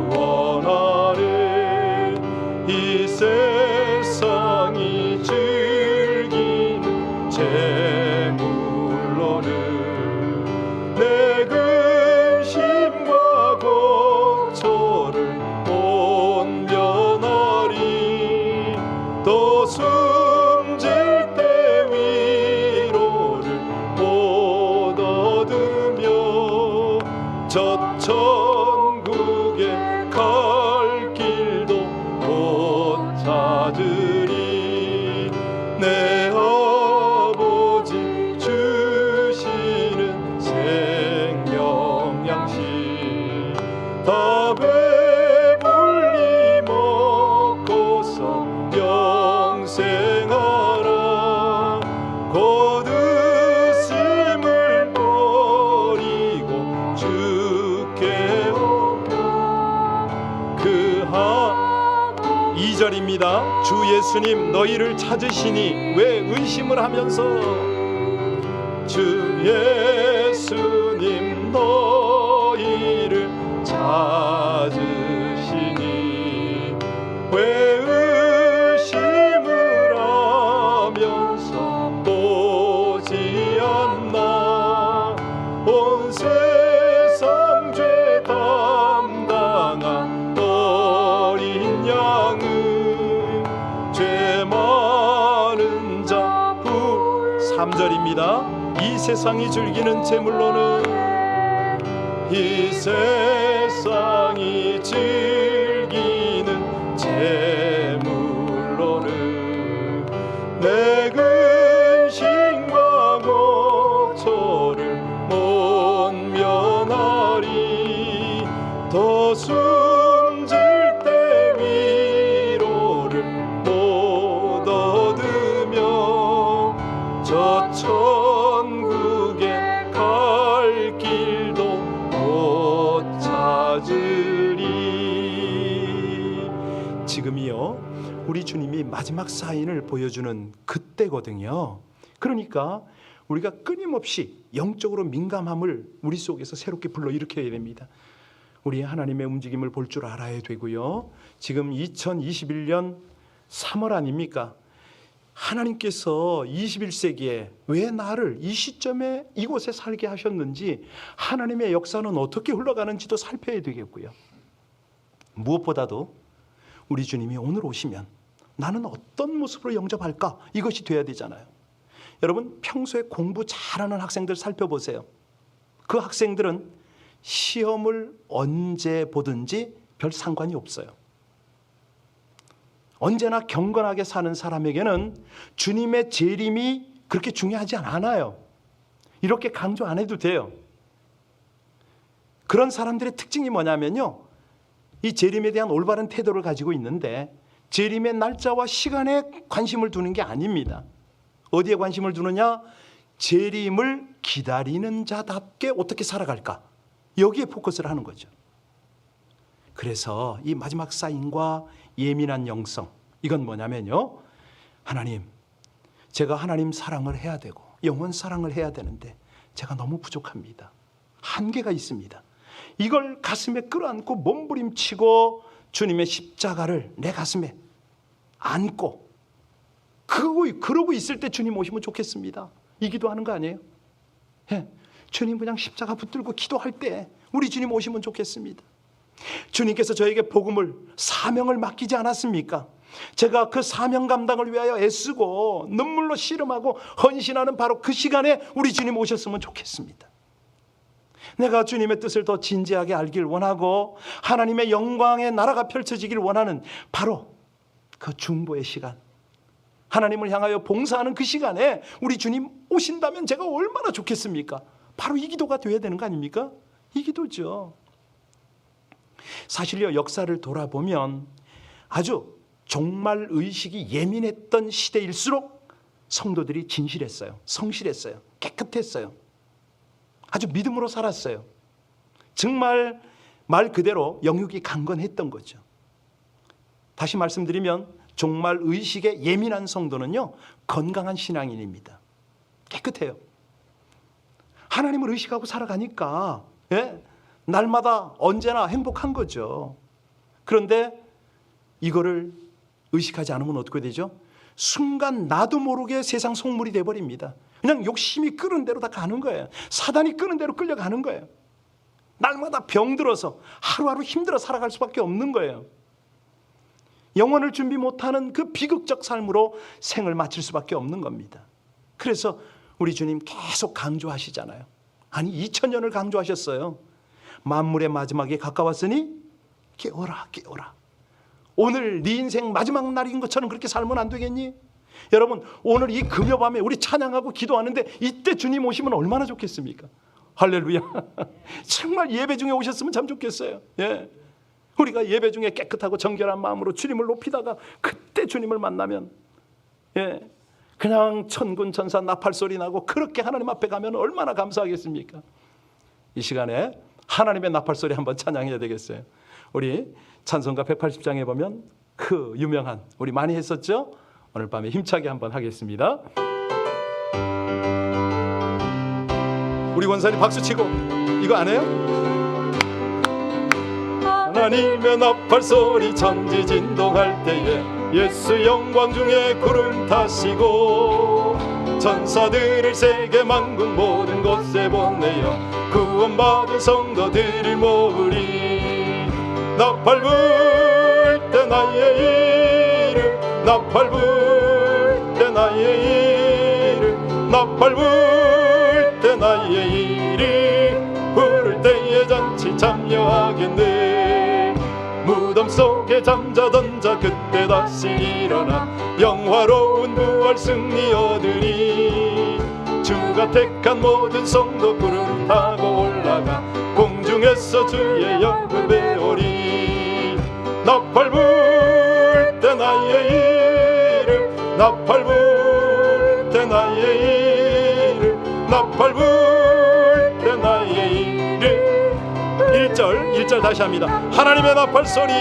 구원하래. 이 세상이 즐기는 재물로는 내 근심과 걱정을 못 면하리. 또 숨질 때 위로를 못 얻으며 저 천국에 갈 길도 못 찾으리. 내 아버지 주시는 생명 양식 다 배불리 먹고서 영생하라. 곧 의심을 버리고 주께 오며 그 2절입니다. 주 예수님 너희를 찾으시니 왜 의심을 하면서. 주 예수님 너희를 찾으시니 왜 의심을 하면서 오지 않나. 온 세상 죄 담당한 어린 양은 죄 많은 자 3절입니다. 이 이 세상이 즐기는 재물로는 이 세상이 즐기는 재물로는 내 근심과 목초를 못 면하리. 더 숨질 때 위로를 못 얻으며 저 천국에 갈 길도 못 찾으리. 지금이요, 우리 주님이 마지막 사인을 보여주는 그때거든요. 그러니까 우리가 끊임없이 영적으로 민감함을 우리 속에서 새롭게 불러일으켜야 됩니다. 우리 하나님의 움직임을 볼 줄 알아야 되고요. 지금 2021년 3월 아닙니까? 하나님께서 21세기에 왜 나를 이 시점에 이곳에 살게 하셨는지, 하나님의 역사는 어떻게 흘러가는지도 살펴야 되겠고요. 무엇보다도 우리 주님이 오늘 오시면 나는 어떤 모습으로 영접할까? 이것이 돼야 되잖아요. 여러분, 평소에 공부 잘하는 학생들 살펴보세요. 그 학생들은 시험을 언제 보든지 별 상관이 없어요. 언제나 경건하게 사는 사람에게는 주님의 재림이 그렇게 중요하지 않아요. 이렇게 강조 안 해도 돼요. 그런 사람들의 특징이 뭐냐면요, 이 재림에 대한 올바른 태도를 가지고 있는데 재림의 날짜와 시간에 관심을 두는 게 아닙니다. 어디에 관심을 두느냐? 재림을 기다리는 자답게 어떻게 살아갈까? 여기에 포커스를 하는 거죠. 그래서 이 마지막 사인과 예민한 영성, 이건 뭐냐면요, 하나님, 제가 하나님 사랑을 해야 되고 영혼 사랑을 해야 되는데 제가 너무 부족합니다. 한계가 있습니다. 이걸 가슴에 끌어안고 몸부림치고 주님의 십자가를 내 가슴에 안고 그러고 있을 때 주님 오시면 좋겠습니다. 이 기도하는 거 아니에요? 예, 주님 그냥 십자가 붙들고 기도할 때 우리 주님 오시면 좋겠습니다. 주님께서 저에게 복음을, 사명을 맡기지 않았습니까? 제가 그 사명 감당을 위하여 애쓰고 눈물로 씨름하고 헌신하는 바로 그 시간에 우리 주님 오셨으면 좋겠습니다. 내가 주님의 뜻을 더 진지하게 알길 원하고 하나님의 영광의 나라가 펼쳐지길 원하는 바로 그 중보의 시간, 하나님을 향하여 봉사하는 그 시간에 우리 주님 오신다면 제가 얼마나 좋겠습니까? 바로 이 기도가 돼야 되는 거 아닙니까? 이 기도죠. 사실요, 역사를 돌아보면 아주 종말 의식이 예민했던 시대일수록 성도들이 진실했어요. 성실했어요. 깨끗했어요. 아주 믿음으로 살았어요. 정말 말 그대로 영육이 강건했던 거죠. 다시 말씀드리면 종말 의식에 예민한 성도는요, 건강한 신앙인입니다. 깨끗해요. 하나님을 의식하고 살아가니까 날마다 언제나 행복한 거죠. 그런데 이거를 의식하지 않으면 어떻게 되죠? 순간 나도 모르게 세상 속물이 돼버립니다. 그냥 욕심이 끄는 대로 다 가는 거예요. 사단이 끄는 대로 끌려가는 거예요. 날마다 병들어서 하루하루 힘들어 살아갈 수밖에 없는 거예요. 영혼을 준비 못하는 그 비극적 삶으로 생을 마칠 수밖에 없는 겁니다. 그래서 우리 주님 계속 강조하시잖아요. 아니 2000년을 강조하셨어요. 만물의 마지막이 가까웠으니 깨어라 깨어라. 오늘 네 인생 마지막 날인 것처럼 그렇게 살면 안 되겠니? 여러분, 오늘 이 금요밤에 우리 찬양하고 기도하는데 이때 주님 오시면 얼마나 좋겠습니까? 할렐루야. 정말 예배 중에 오셨으면 참 좋겠어요. 예. 우리가 예배 중에 깨끗하고 정결한 마음으로 주님을 높이다가 그때 주님을 만나면 그냥 천군 천사 나팔 소리 나고 그렇게 하나님 앞에 가면 얼마나 감사하겠습니까? 이 시간에 하나님의 나팔 소리 한번 찬양해야 되겠어요. 우리 찬송가 180장에 보면 그 유명한, 우리 많이 했었죠? 오늘 밤에 힘차게 한번 하겠습니다. 우리 권사님 박수치고 이거 안 해요? 하나님의 나팔 소리 천지 진동할 때에 예수 영광 중에 구름 타시고 천사들을 세계 만국 모든 곳에 보내어 구원받은 성도들을 모으리. 나팔 불 때 나의 이름, 나팔 불 때 나의 이름, 나팔 불 찬양하겠네. 무덤 속에 잠자던 자 그때 다시 일어나 영화로운 부활 승리 얻으리. 주가 택한 모든 성도 구름 타고 올라가 공중에서 주의 영광 배우리. 나팔 불 때 나의 이름, 나팔 불 때 나의 이름, 나팔 불 때 나의 이름. 1절 다시 합니다. 하나님의 나팔 소리,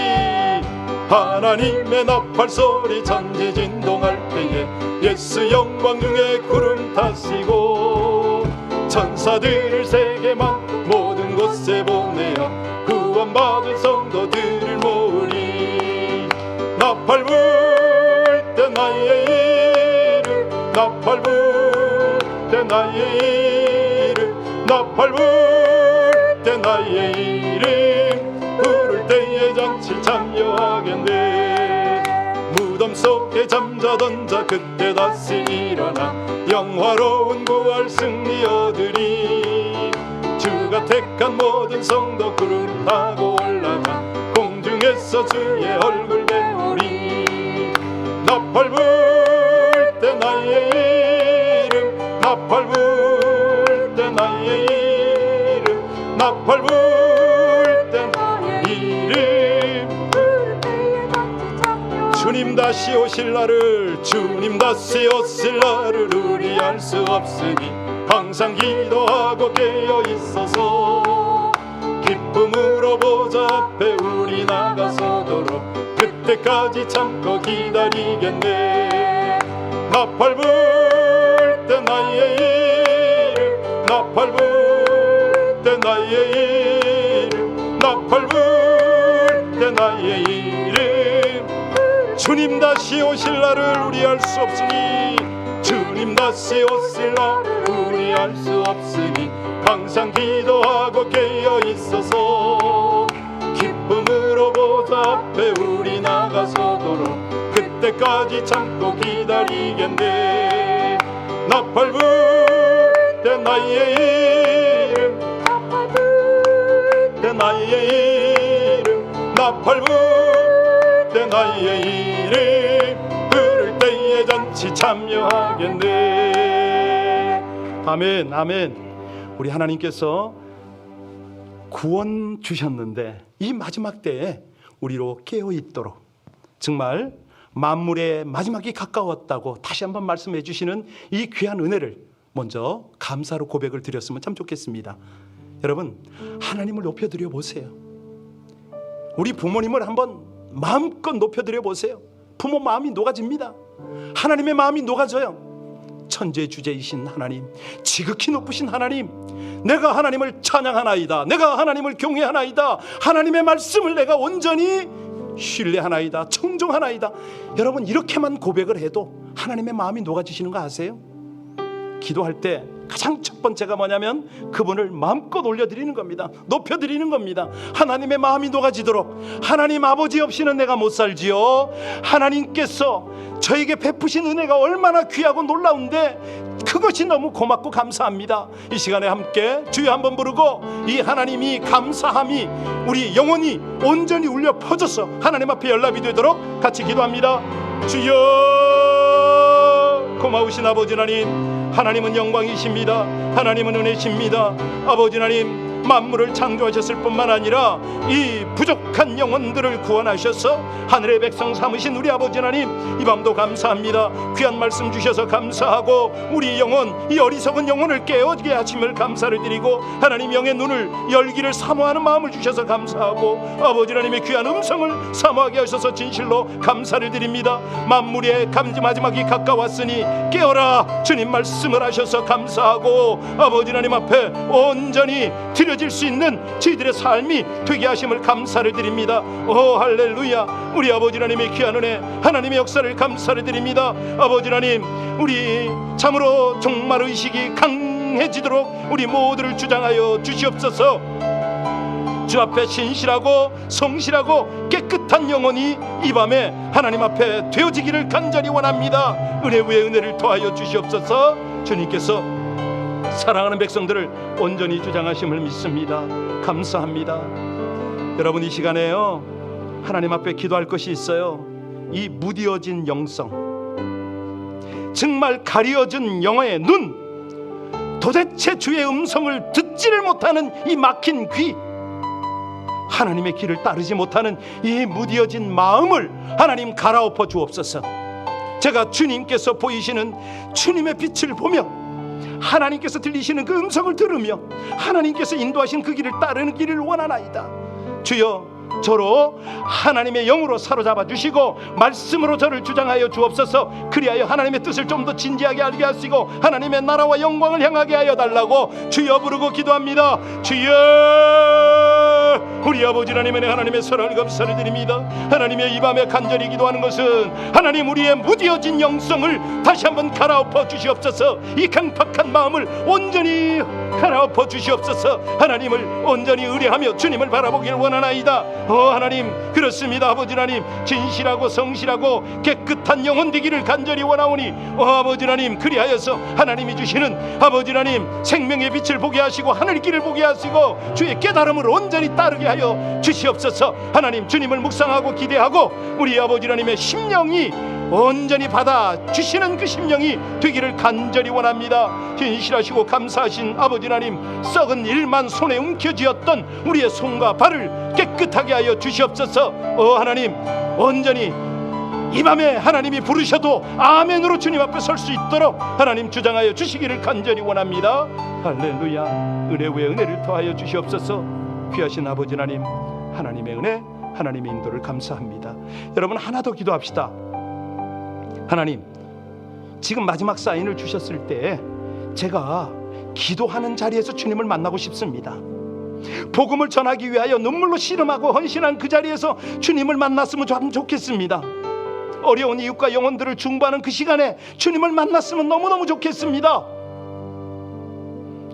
하나님의 나팔 소리 천지진동할 때에 예수 영광 중에 구름 타시고 천사들을 세계만 모든 곳에 보내어 구원받은 성도들을 모으리. 나팔 불 때 나의 이름, 나팔 불 때 나의 이름, 나팔 불 때 나의 이름. 부를 때에 잔치 참여하겠네. 무덤 속에 잠자던 자 그때 다시 일어나 영화로운 부활 승리 얻으리. 주가 택한 모든 성도 구름 타고 올라가 공중에서 주의 얼굴 배우리. 나팔 불 때 나의 이름, 나팔 불 때 나의 이름, 나팔 불 때 나의 이름. 주님 다시 오실 날을, 주님 다시 오실 날을 우리 알 수 없으니 항상 기도하고 깨어 있어서 기쁨으로 보좌 앞에 우리 나가서도록 그때까지 참고 기다리겠네. 나팔 불 때 나의 이름, 나팔 불 때 나의 이름, 나팔 불 때 나의 이름. 주님 다시 오실 날을 우리 알 수 없으니, 주님 다시 오실 날을 우리 알 수 없으니 항상 기도하고 깨어 있어서 기쁨으로 보좌 앞에 우리 나가서도록 그때까지 참고 기다리겠네. 나팔 불 때 나의 이름, 나팔 불 때 나의 이름, 나팔 불 때 나의 이름. 부를 때에 잔치 참여하겠네. 아멘, 아멘. 우리 하나님께서 구원 주셨는데 이 마지막 때에 우리로 깨어 있도록 정말 만물의 마지막이 가까웠다고 다시 한번 말씀해 주시는 이 귀한 은혜를 먼저 감사로 고백을 드렸으면 참 좋겠습니다. 여러분, 하나님을 높여드려 보세요. 우리 부모님을 한번 마음껏 높여드려 보세요. 부모 마음이 녹아집니다. 하나님의 마음이 녹아져요. 천재주제이신 하나님, 지극히 높으신 하나님, 내가 하나님을 찬양하나이다, 내가 하나님을 경외하나이다, 하나님의 말씀을 내가 온전히 신뢰하나이다, 청종하나이다. 여러분, 이렇게만 고백을 해도 하나님의 마음이 녹아지시는 거 아세요? 기도할 때 가장 첫 번째가 뭐냐면 그분을 마음껏 올려드리는 겁니다. 높여드리는 겁니다. 하나님의 마음이 녹아지도록. 하나님 아버지 없이는 내가 못 살지요. 하나님께서 저에게 베푸신 은혜가 얼마나 귀하고 놀라운데 그것이 너무 고맙고 감사합니다. 이 시간에 함께 주여 한번 부르고 이 하나님이 감사함이 우리 영혼이 온전히 울려 퍼져서 하나님 앞에 연락이 되도록 같이 기도합니다. 주여, 고마우신 아버지 하나님, 하나님은 영광이십니다. 하나님은 은혜십니다. 아버지 하나님, 만물을 창조하셨을 뿐만 아니라 이 부족한 영혼들을 구원하셔서 하늘의 백성 삼으신 우리 아버지 하나님, 이 밤도 감사합니다. 귀한 말씀 주셔서 감사하고 우리 영혼, 이 어리석은 영혼을 깨어지게 하심을 감사를 드리고 하나님 영의 눈을 열기를 사모하는 마음을 주셔서 감사하고 아버지 하나님의 귀한 음성을 사모하게 하셔서 진실로 감사를 드립니다. 만물의 마지막이 가까웠으니 깨어라, 주님 말씀을 하셔서 감사하고 아버지 하나님 앞에 온전히 드려질 수 있는 저희들의 삶이 되게 하심을 감사를 드립니다. 오 할렐루야. 우리 아버지 하나님의 귀한 은혜, 하나님의 역사를 감사를 드립니다. 아버지 하나님, 우리 참으로 정말 의식이 강해지도록 우리 모두를 주장하여 주시옵소서. 주 앞에 신실하고 성실하고 깨끗한 영혼이 이 밤에 하나님 앞에 되어지기를 간절히 원합니다. 은혜 위에 은혜를 더하여 주시옵소서. 주님께서 사랑하는 백성들을 온전히 주장하심을 믿습니다. 감사합니다. 여러분, 이 시간에요 하나님 앞에 기도할 것이 있어요. 이 무디어진 영성, 정말 가려진 영의 눈, 도대체 주의 음성을 듣지를 못하는 이 막힌 귀, 하나님의 길을 따르지 못하는 이 무디어진 마음을 하나님 갈아엎어 주옵소서. 제가 주님께서 보이시는 주님의 빛을 보며, 하나님께서 들리시는 그 음성을 들으며, 하나님께서 인도하신 그 길을 따르는 길을 원하나이다. 주여, 저로 하나님의 영으로 사로잡아 주시고 말씀으로 저를 주장하여 주옵소서. 그리하여 하나님의 뜻을 좀 더 진지하게 알게 하시고 하나님의 나라와 영광을 향하게 하여 달라고 주여 부르고 기도합니다. 주여, 우리 아버지 하나님의 하나님의 사랑을 감사를 드립니다. 하나님의 이 밤에 간절히 기도하는 것은 하나님 우리의 무디어진 영성을 다시 한번 갈아엎어 주시옵소서. 이 강팍한 마음을 온전히 갈아엎어 주시옵소서. 하나님을 온전히 의뢰하며 주님을 바라보기를 원하나이다. 하나님, 그렇습니다. 아버지 하나님, 진실하고 성실하고 깨끗한 영혼 되기를 간절히 원하오니 아버지 하나님, 그리하여서 하나님이 주시는 아버지 하나님 생명의 빛을 보게 하시고 하늘길을 보게 하시고 주의 깨달음을 온전히 따르게 하여 주시옵소서. 하나님, 주님을 묵상하고 기대하고 우리 아버지 하나님의 심령이 온전히 받아 주시는 그 심령이 되기를 간절히 원합니다. 진실하시고 감사하신 아버지 하나님, 썩은 일만 손에 움켜쥐었던 우리의 손과 발을 깨끗하게 하여 주시옵소서. 하나님, 온전히 이 밤에 하나님이 부르셔도 아멘으로 주님 앞에 설 수 있도록 하나님 주장하여 주시기를 간절히 원합니다. 할렐루야. 은혜 위에 은혜를 더하여 주시옵소서. 귀하신 아버지 하나님, 하나님의 은혜, 하나님의 인도를 감사합니다. 여러분, 하나 더 기도합시다. 하나님, 지금 마지막 사인을 주셨을 때 제가 기도하는 자리에서 주님을 만나고 싶습니다. 복음을 전하기 위하여 눈물로 씨름하고 헌신한 그 자리에서 주님을 만났으면 참 좋겠습니다. 어려운 이웃과 영혼들을 중보하는 그 시간에 주님을 만났으면 너무너무 좋겠습니다.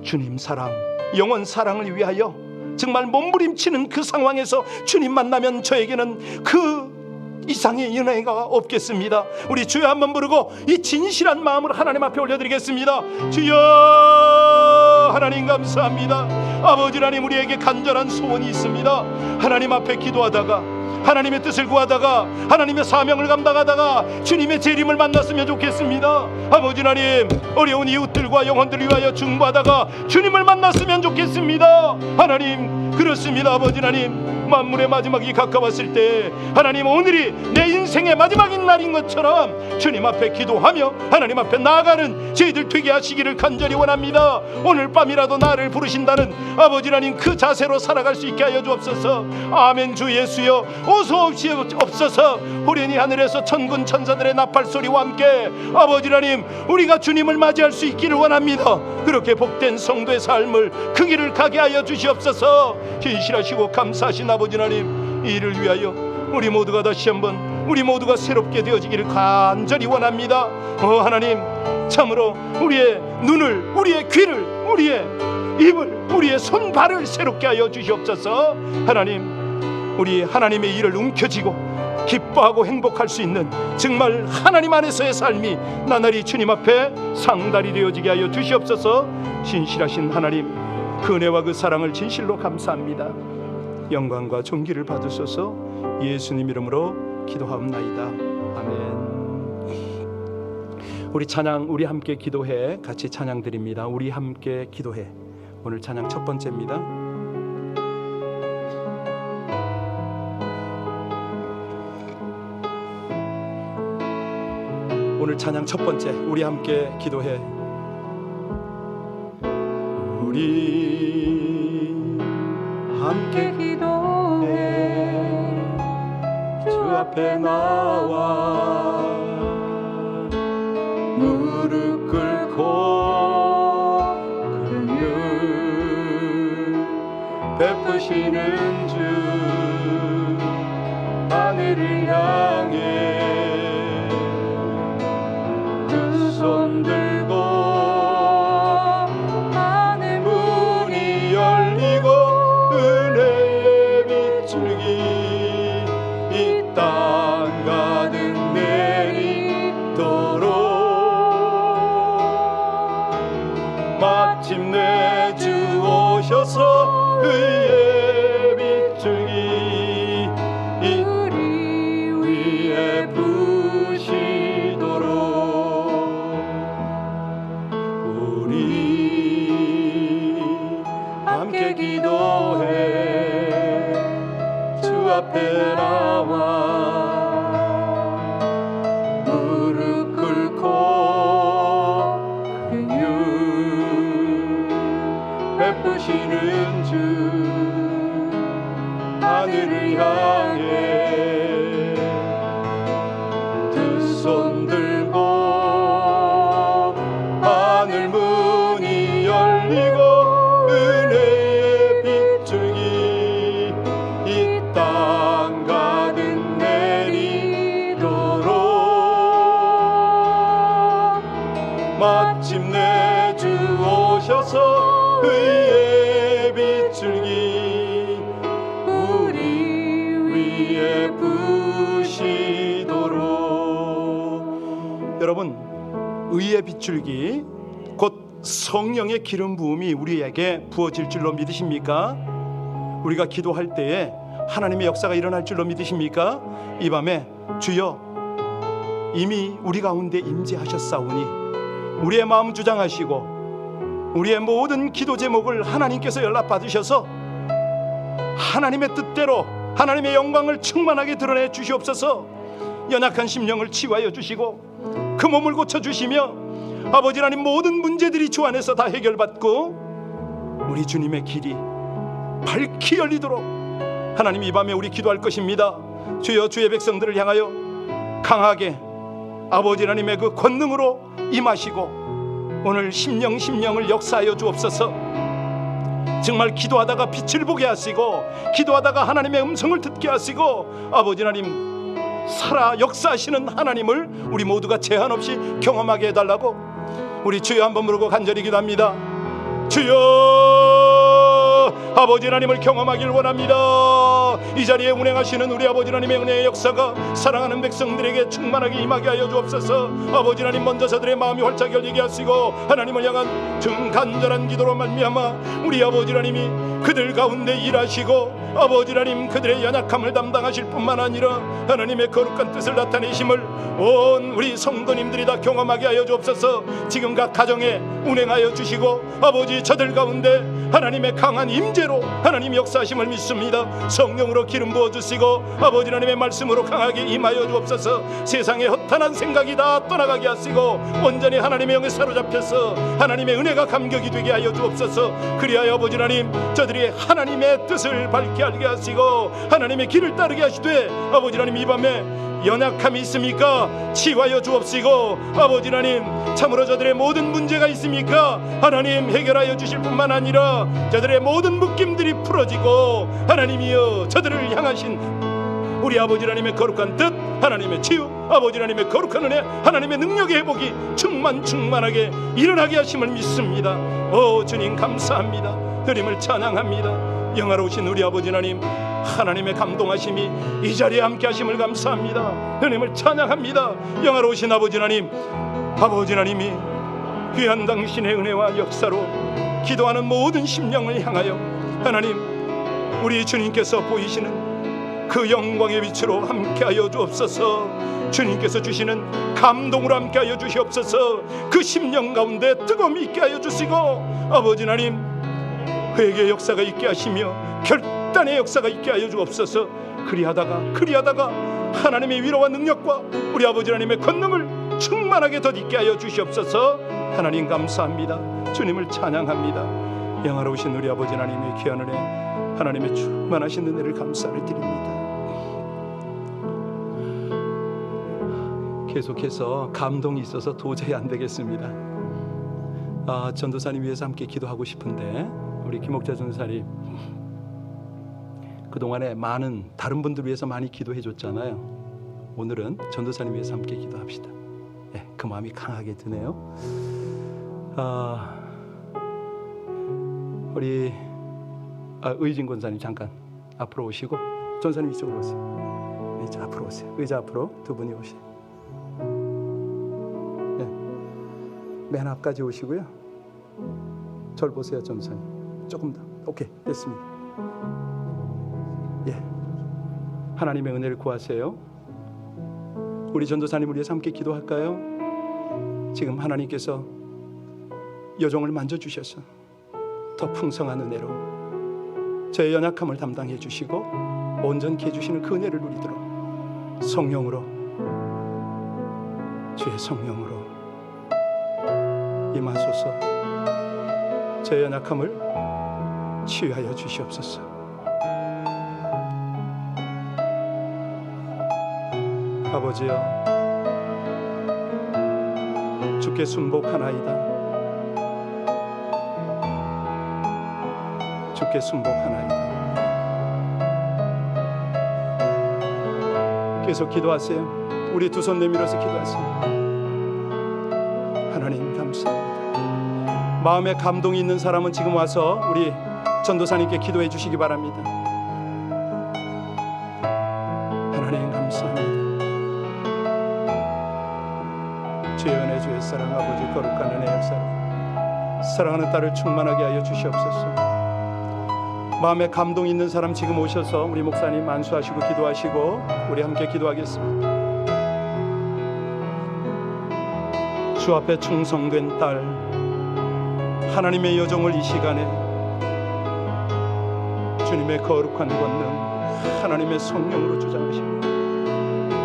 주님 사랑, 영혼 사랑을 위하여 정말 몸부림치는 그 상황에서 주님 만나면 저에게는 그 이상의 은혜가 없겠습니다. 우리 주여 한번 부르고 이 진실한 마음을 하나님 앞에 올려드리겠습니다. 주여, 하나님 감사합니다. 아버지 하나님, 우리에게 간절한 소원이 있습니다. 하나님 앞에 기도하다가, 하나님의 뜻을 구하다가, 하나님의 사명을 감당하다가 주님의 재림을 만났으면 좋겠습니다. 아버지 하나님, 어려운 이웃들과 영혼들을 위하여 중보하다가 주님을 만났으면 좋겠습니다. 하나님, 그렇습니다. 아버지 하나님, 만물의 마지막이 가까웠을 때 하나님, 오늘이 내 인생의 마지막인 날인 것처럼 주님 앞에 기도하며 하나님 앞에 나아가는 저희들 되게 하시기를 간절히 원합니다. 오늘 밤이라도 나를 부르신다는 아버지 하나님, 그 자세로 살아갈 수 있게 하여 주옵소서. 아멘. 주 예수여, 어서 없어서 호련히 하늘에서 천군 천사들의 나팔 소리와 함께 아버지 하나님, 우리가 주님을 맞이할 수 있기를 원합니다. 그렇게 복된 성도의 삶을 그 길을 가게 하여 주시옵소서. 진실하시고 감사하신 아버지 하나님, 이를 위하여 우리 모두가 다시 한번 우리 모두가 새롭게 되어지기를 간절히 원합니다. 하나님, 참으로 우리의 눈을, 우리의 귀를, 우리의 입을, 우리의 손발을 새롭게 하여 주시옵소서. 하나님, 우리 하나님의 일을 움켜쥐고 기뻐하고 행복할 수 있는 정말 하나님 안에서의 삶이 나날이 주님 앞에 상달이 되어지게 하여 주시옵소서. 신실하신 하나님, 그 은혜와 그 사랑을 진실로 감사합니다. 영광과 존귀를 받으소서. 예수님 이름으로 기도하옵나이다. 아멘. 우리 찬양, 우리 함께 기도해. 같이 찬양 드립니다. 우리 함께 기도해. 오늘 찬양 첫 번째입니다. 오늘 찬양 첫 번째, 우리 함께 기도해. 우리 함께 기도해. 주 앞에 나와 무릎 꿇고 긍휼 베푸시는 주 하늘을 향해 손 들고 하늘 문이 열리고 은혜의 빗줄기 이 땅 가득 내리도록 마침내 주 오셔서 의의 빗줄기 함께 기도해 주 앞에 나와 무릎 꿇고 긍휼 베푸시는 주 하늘을 향해 두 손 들고 하늘 문이 열리고 은혜의 빗줄기 이 땅 가득 내리도록 마침내 주 오셔서 의의 빗줄기 우리 위에 부시도록. 여러분, 의의 빗줄기 곧 성령의 기름 부음이 우리에게 부어질 줄로 믿으십니까? 우리가 기도할 때에 하나님의 역사가 일어날 줄로 믿으십니까? 이 밤에 주여 이미 우리 가운데 임재하셨사오니 우리의 마음 주장하시고 우리의 모든 기도 제목을 하나님께서 연락받으셔서 하나님의 뜻대로 하나님의 영광을 충만하게 드러내 주시옵소서. 연약한 심령을 치유하여 주시고 그 몸을 고쳐주시며 아버지 하나님 모든 문제들이 주 안에서 다 해결받고 우리 주님의 길이 밝히 열리도록 하나님 이 밤에 우리 기도할 것입니다. 주여 주의 백성들을 향하여 강하게 아버지 하나님의 그 권능으로 임하시고 오늘 심령을 역사하여 주옵소서. 정말 기도하다가 빛을 보게 하시고 기도하다가 하나님의 음성을 듣게 하시고 아버지 하나님 살아 역사하시는 하나님을 우리 모두가 제한 없이 경험하게 해달라고 우리 주여 한번 부르고 간절히 기도합니다. 주여 아버지 하나님을 경험하길 원합니다. 이 자리에 운행하시는 우리 아버지 하나님의 은혜의 역사가 사랑하는 백성들에게 충만하게 임하게 하여 주옵소서. 아버지 하나님 먼저 저들의 마음이 활짝 열리게 하시고 하나님을 향한 간절한 기도로 말미암아 우리 아버지 하나님이 그들 가운데 일하시고 아버지 하나님 그들의 연약함을 담당하실 뿐만 아니라 하나님의 거룩한 뜻을 나타내심을 온 우리 성도님들이 다 경험하게 하여 주옵소서. 지금 각 가정에 운행하여 주시고 아버지 저들 가운데 하나님의 강한 임재로 하나님 역사하심을 믿습니다. 성령으로 기름 부어주시고 아버지 하나님의 말씀으로 강하게 임하여 주옵소서. 세상의 허탄한 생각이 다 떠나가게 하시고 온전히 하나님의 영에 사로잡혀서 하나님의 은혜가 감격이 되게 하여 주옵소서. 그리하여 아버지 하나님 저들이 하나님의 뜻을 밝게 알게 하시고 하나님의 길을 따르게 하시되 아버지 하나님 이 밤에 연약함이 있습니까? 치유하여 주옵시고 아버지 하나님 참으로 저들의 모든 문제가 있습니까? 하나님 해결하여 주실 뿐만 아니라 저들의 모든 묶임들이 풀어지고 하나님이여 저들을 향하신 우리 아버지 하나님의 거룩한 뜻 하나님의 치유 아버지 하나님의 거룩한 은혜 하나님의 능력의 회복이 충만하게 일어나게 하심을 믿습니다. 오 주님 감사합니다. 주님을 찬양합니다. 영화로우신 우리 아버지 하나님 하나님의 감동하심이 이 자리에 함께 하심을 감사합니다. 주님을 찬양합니다. 영화로우신 아버지 하나님 아버지 하나님이 귀한 당신의 은혜와 역사로 기도하는 모든 심령을 향하여 하나님 우리 주님께서 보이시는 그 영광의 빛으로 함께하여 주옵소서. 주님께서 주시는 감동으로 함께하여 주시옵소서. 그 심령 가운데 뜨거움이 있게 하여 주시고 아버지 하나님 회개의 역사가 있게 하시며 결단의 역사가 있게 하여 주옵소서. 그리하다가 하나님의 위로와 능력과 우리 아버지 하나님의 권능을 충만하게 덧있게 하여 주시옵소서. 하나님 감사합니다. 주님을 찬양합니다. 영화로우신 우리 아버지 하나님의 귀한 은혜 하나님의 충만하신 은혜를 감사를 드립니다. 계속해서 감동이 있어서 도저히 안 되겠습니다. 전도사님 위해서 함께 기도하고 싶은데 우리 김옥자 전도사님 그동안에 많은 다른 분들 위해서 많이 기도해 줬잖아요. 오늘은 전도사님 위해서 함께 기도합시다. 네, 그 마음이 강하게 드네요. 우리 의진 권사님 잠깐 앞으로 오시고 전사님 이쪽으로 오세요. 네, 앞으로 오세요. 의자 앞으로 두 분이 오세요. 네, 맨 앞까지 오시고요. 절 보세요, 전사님. 조금 더. 오케이, 됐습니다. 예, 하나님의 은혜를 구하세요. 우리 전도사님을 위해서 함께 기도할까요? 지금 하나님께서 여종을 만져주셔서 더 풍성한 은혜로 저의 연약함을 담당해 주시고 온전케 해주시는 그 은혜를 누리도록 성령으로, 주의 성령으로 임하소서. 저의 연약함을 치유하여 주시옵소서. 아버지여, 주께 순복하나이다. 주께 순복하나이다. 계속 기도하세요. 우리 두 손 내밀어서 기도하세요. 하나님 감사합니다. 마음에 감동이 있는 사람은 지금 와서 우리 전도사님께 기도해 주시기 바랍니다. 하나님 감사합니다. 주의 은혜, 주의 사랑, 아버지 거룩한 은혜 역사로 사랑하는 딸을 충만하게 하여 주시옵소서. 마음에 감동 있는 사람 지금 오셔서 우리 목사님 안수하시고 기도하시고 우리 함께 기도하겠습니다. 주 앞에 충성된 딸, 하나님의 여종을 이 시간에 주님의 거룩한 권능, 하나님의 성령으로 주장하시고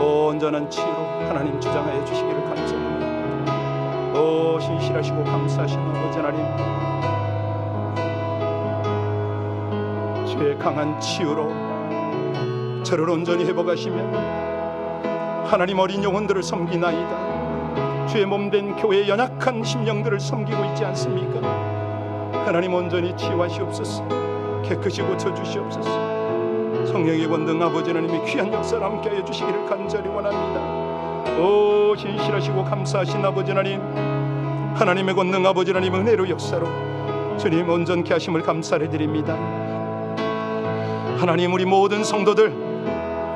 온전한 치유로 하나님 주장하여 주시기를 간절합니다. 오 신실하시고 감사하신 아버지 하나님, 주의 강한 치유로 저를 온전히 회복하시며 하나님 어린 영혼들을 섬기나이다. 주의 몸된 교회의 연약한 심령들을 섬기고 있지 않습니까? 하나님 온전히 치유하시옵소서. 깨끗이 고쳐주시옵소서. 성령의 권능 아버지 하나님의 귀한 역사를 함께하여 주시기를 간절히 원합니다. 오 신실하시고 감사하신 아버지 하나님, 하나님의 권능 아버지 하나님 은혜로 역사로 주님 온전케 하심을 감사를 드립니다. 하나님, 우리 모든 성도들,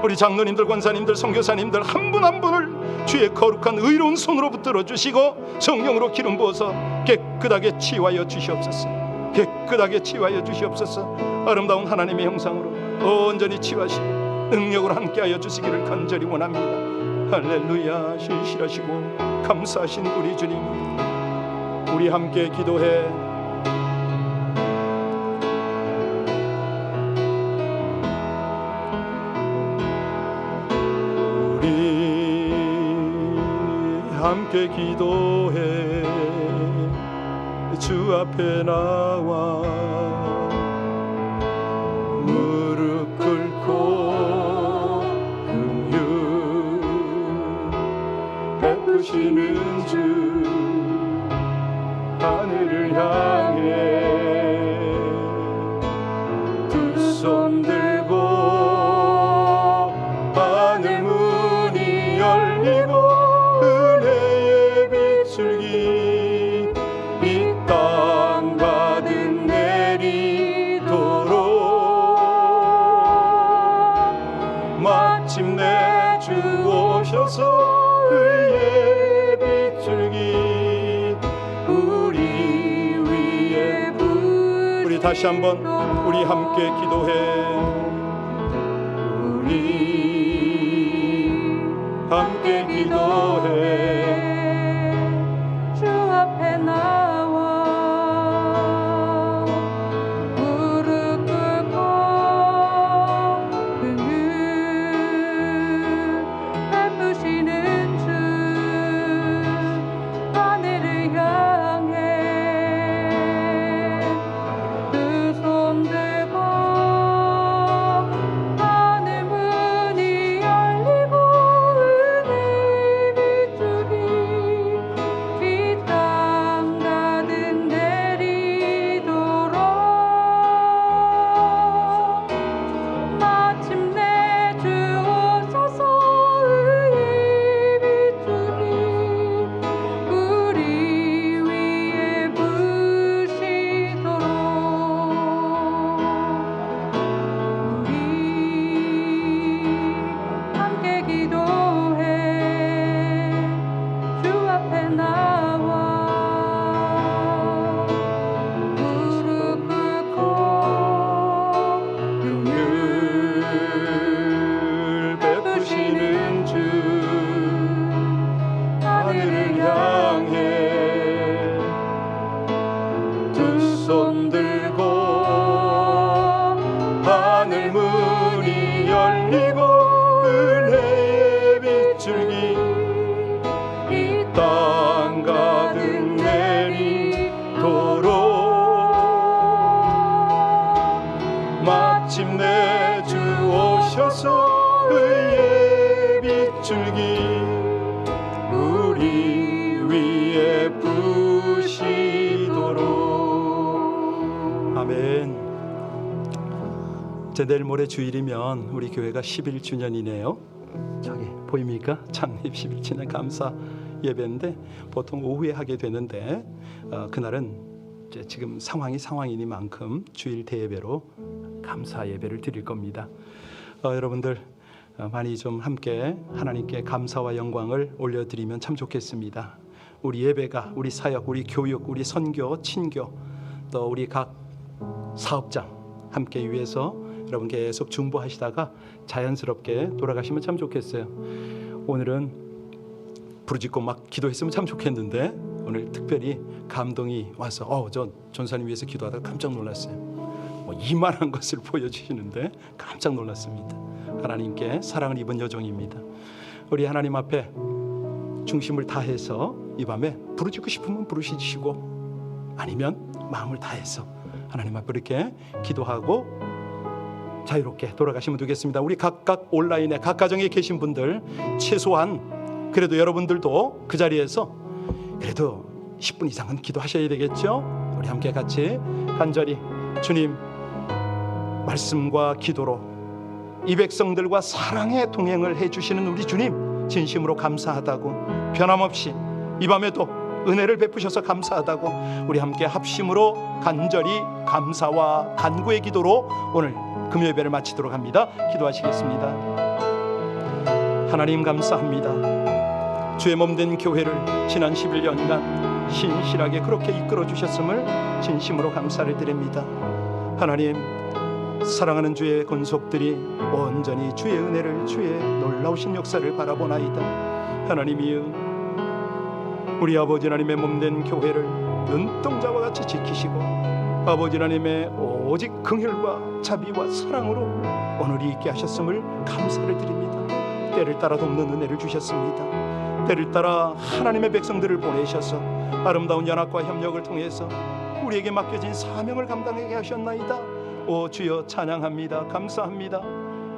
우리 장로님들, 권사님들, 선교사님들 한 분 한 분을 주의 거룩한 의로운 손으로 붙들어 주시고 성령으로 기름 부어서 깨끗하게 치유하여 주시옵소서. 깨끗하게 치유하여 주시옵소서. 아름다운 하나님의 형상으로 온전히 치유하시고 능력으로 함께하여 주시기를 간절히 원합니다. 할렐루야. 신실하시고 감사하신 우리 주님, 우리 함께 기도해. 함께 기도해. 주 앞에 나와 무릎 꿇고 긍휼 베푸시는 주 하늘을 향해 두 손 들고 하늘 문이 열리고 이 땅 가득 내리도록 마침내 주 오셔서 의의 빛줄기 우리 위에 우리 다시 한번 우리 함께 기도해. 우리 함께 기도해. 하늘 문이 열리고 은혜의 빛줄기 마침내 주 오셔서 의의 빛줄기 우리 위에 부시도록. 아멘. 이제 내일 모레 주일이면 우리 교회가 11주년이네요. 저기 보입니까? 창립 11주년 감사 예배인데 보통 오후에 하게 되는데 그날은 이제 지금 상황이니만큼 주일 대예배로 감사 예배를 드릴 겁니다. 여러분들 많이 좀 함께 하나님께 감사와 영광을 올려드리면 참 좋겠습니다. 우리 예배가, 우리 사역, 우리 교육, 우리 선교, 친교, 또 우리 각 사업장 함께 위해서 여러분 계속 중보하시다가 자연스럽게 돌아가시면 참 좋겠어요. 오늘은 부르짖고 막 기도했으면 참 좋겠는데 오늘 특별히 감동이 와서 저 전사님 위해서 기도하다가 깜짝 놀랐어요. 이만한 것을 보여주시는데 깜짝 놀랐습니다. 하나님께 사랑을 입은 여종입니다. 우리 하나님 앞에 중심을 다해서 이 밤에 부르짖고 싶으면 부르시고 아니면 마음을 다해서 하나님 앞에 이렇게 기도하고 자유롭게 돌아가시면 되겠습니다. 우리 각각 온라인에 각 가정에 계신 분들 최소한 그래도 여러분들도 그 자리에서 그래도 10분 이상은 기도하셔야 되겠죠. 우리 함께 같이 간절히 주님 말씀과 기도로 이 백성들과 사랑의 동행을 해주시는 우리 주님 진심으로 감사하다고, 변함없이 이 밤에도 은혜를 베푸셔서 감사하다고 우리 함께 합심으로 간절히 감사와 간구의 기도로 오늘 금요예배를 마치도록 합니다. 기도하시겠습니다. 하나님 감사합니다. 주의 몸된 교회를 지난 11년간 신실하게 그렇게 이끌어 주셨음을 진심으로 감사를 드립니다. 하나님, 사랑하는 주의 권속들이 온전히 주의 은혜를, 주의 놀라우신 역사를 바라보나이다. 하나님이여, 우리 아버지 하나님의 몸된 교회를 눈동자와 같이 지키시고 아버지 하나님의 오직 긍휼과 자비와 사랑으로 오늘이 있게 하셨음을 감사를 드립니다. 때를 따라 돕는 은혜를 주셨습니다. 때를 따라 하나님의 백성들을 보내셔서 아름다운 연합과 협력을 통해서 우리에게 맡겨진 사명을 감당하게 하셨나이다. 오 주여 찬양합니다. 감사합니다.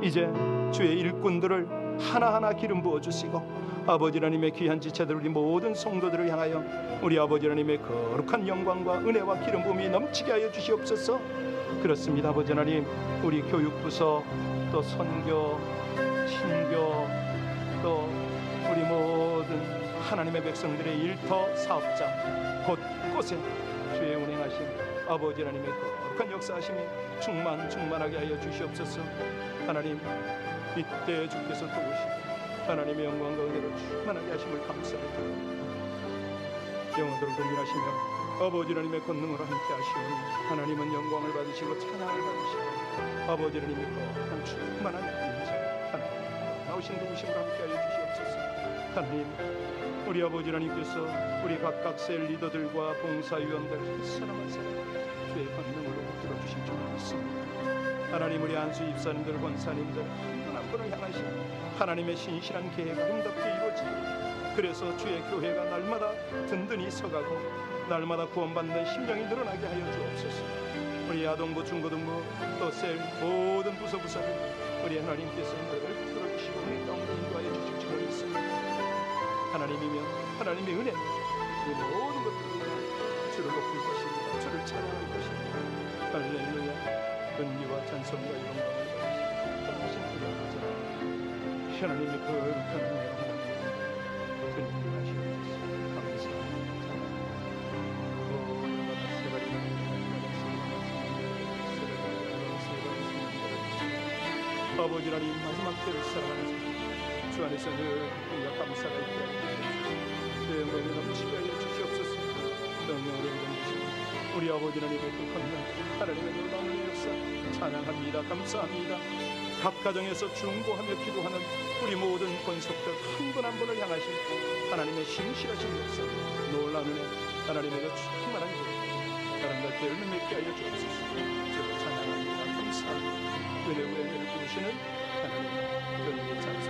이제 주의 일꾼들을 하나하나 기름 부어주시고 아버지 하나님의 귀한 지체들 우리 모든 성도들을 향하여 우리 아버지 하나님의 거룩한 영광과 은혜와 기름 부음이 넘치게 하여 주시옵소서. 그렇습니다. 아버지 하나님, 우리 교육부서 또 선교, 신교, 또 우리 모든 하나님의 백성들의 일터 사업장 곳곳에 주의 운행하심 아버지 하나님의 거룩한 역사하심이 충만하게 하여 주시옵소서. 하나님, 이때 주께서 도우시고 하나님의 영광과 은혜를 충만하게 하심을 감사합니다. 영혼들을 고민하시며 아버지 하나님의 권능으로 함께 하시오니 하나님은 영광을 받으시고 찬양을 받으시고 아버지 하나님의 거룩한 충만한 인자 하나님 나오신 도우심을 함께 하여 주시옵소서. 하나님, 우리 아버지 하나님께서 우리 각각 셀 리더들과 봉사위원들 한 사람 한 사람 주의 권능으로 붙들어 주실 줄 믿습니다. 하나님, 우리 안수 입사님들, 권사님들 한 분을 향하신 하나님의 신실한 계획 아름답게 이루어지고 그래서 주의 교회가 날마다 든든히 서가고 날마다 구원받는 심령이 늘어나게 하여 주옵소서. 우리 아동부, 중고등부, 또 셀 모든 부서를 우리 하나님께서 늘 붙들어주시고 우리 가운데 인도하여 주실 줄 믿습니다. 하나님이면 하나님의 은혜는 이 모든 것들을 위해 주를 높일 것입니다. 주를 찬양할 것입니다. 할렐루야. 은혜와 찬송과 영광을 받으시고 하나님의 거룩한 은혜와 주님을 하시옵소서. 감사합니다. 아버지 하나님, 마지막 때를 사랑하는 주 안에서 늘 우리가 감사가 있게 하여 주시옵소서. 주의 영광을 넘치게 하여 주시옵소서. 영광을 넘치시고 우리 아버지 하나님의 그 권능 하나님의 놀라운 역사 찬양합니다. 감사합니다. 각 가정에서 중보하며 기도하는 우리 모든 권속들 한 분 한 분을 향하신 하나님의 신실하신 역사, 놀라운 은혜, 하나님의 그 충만한 길, 아름답게 열매 맺게 하여 주옵소서. 주를 찬양합니다. 감사합니다. 은혜 위에 은혜를 부으시는 하나님, 은혜의 찬송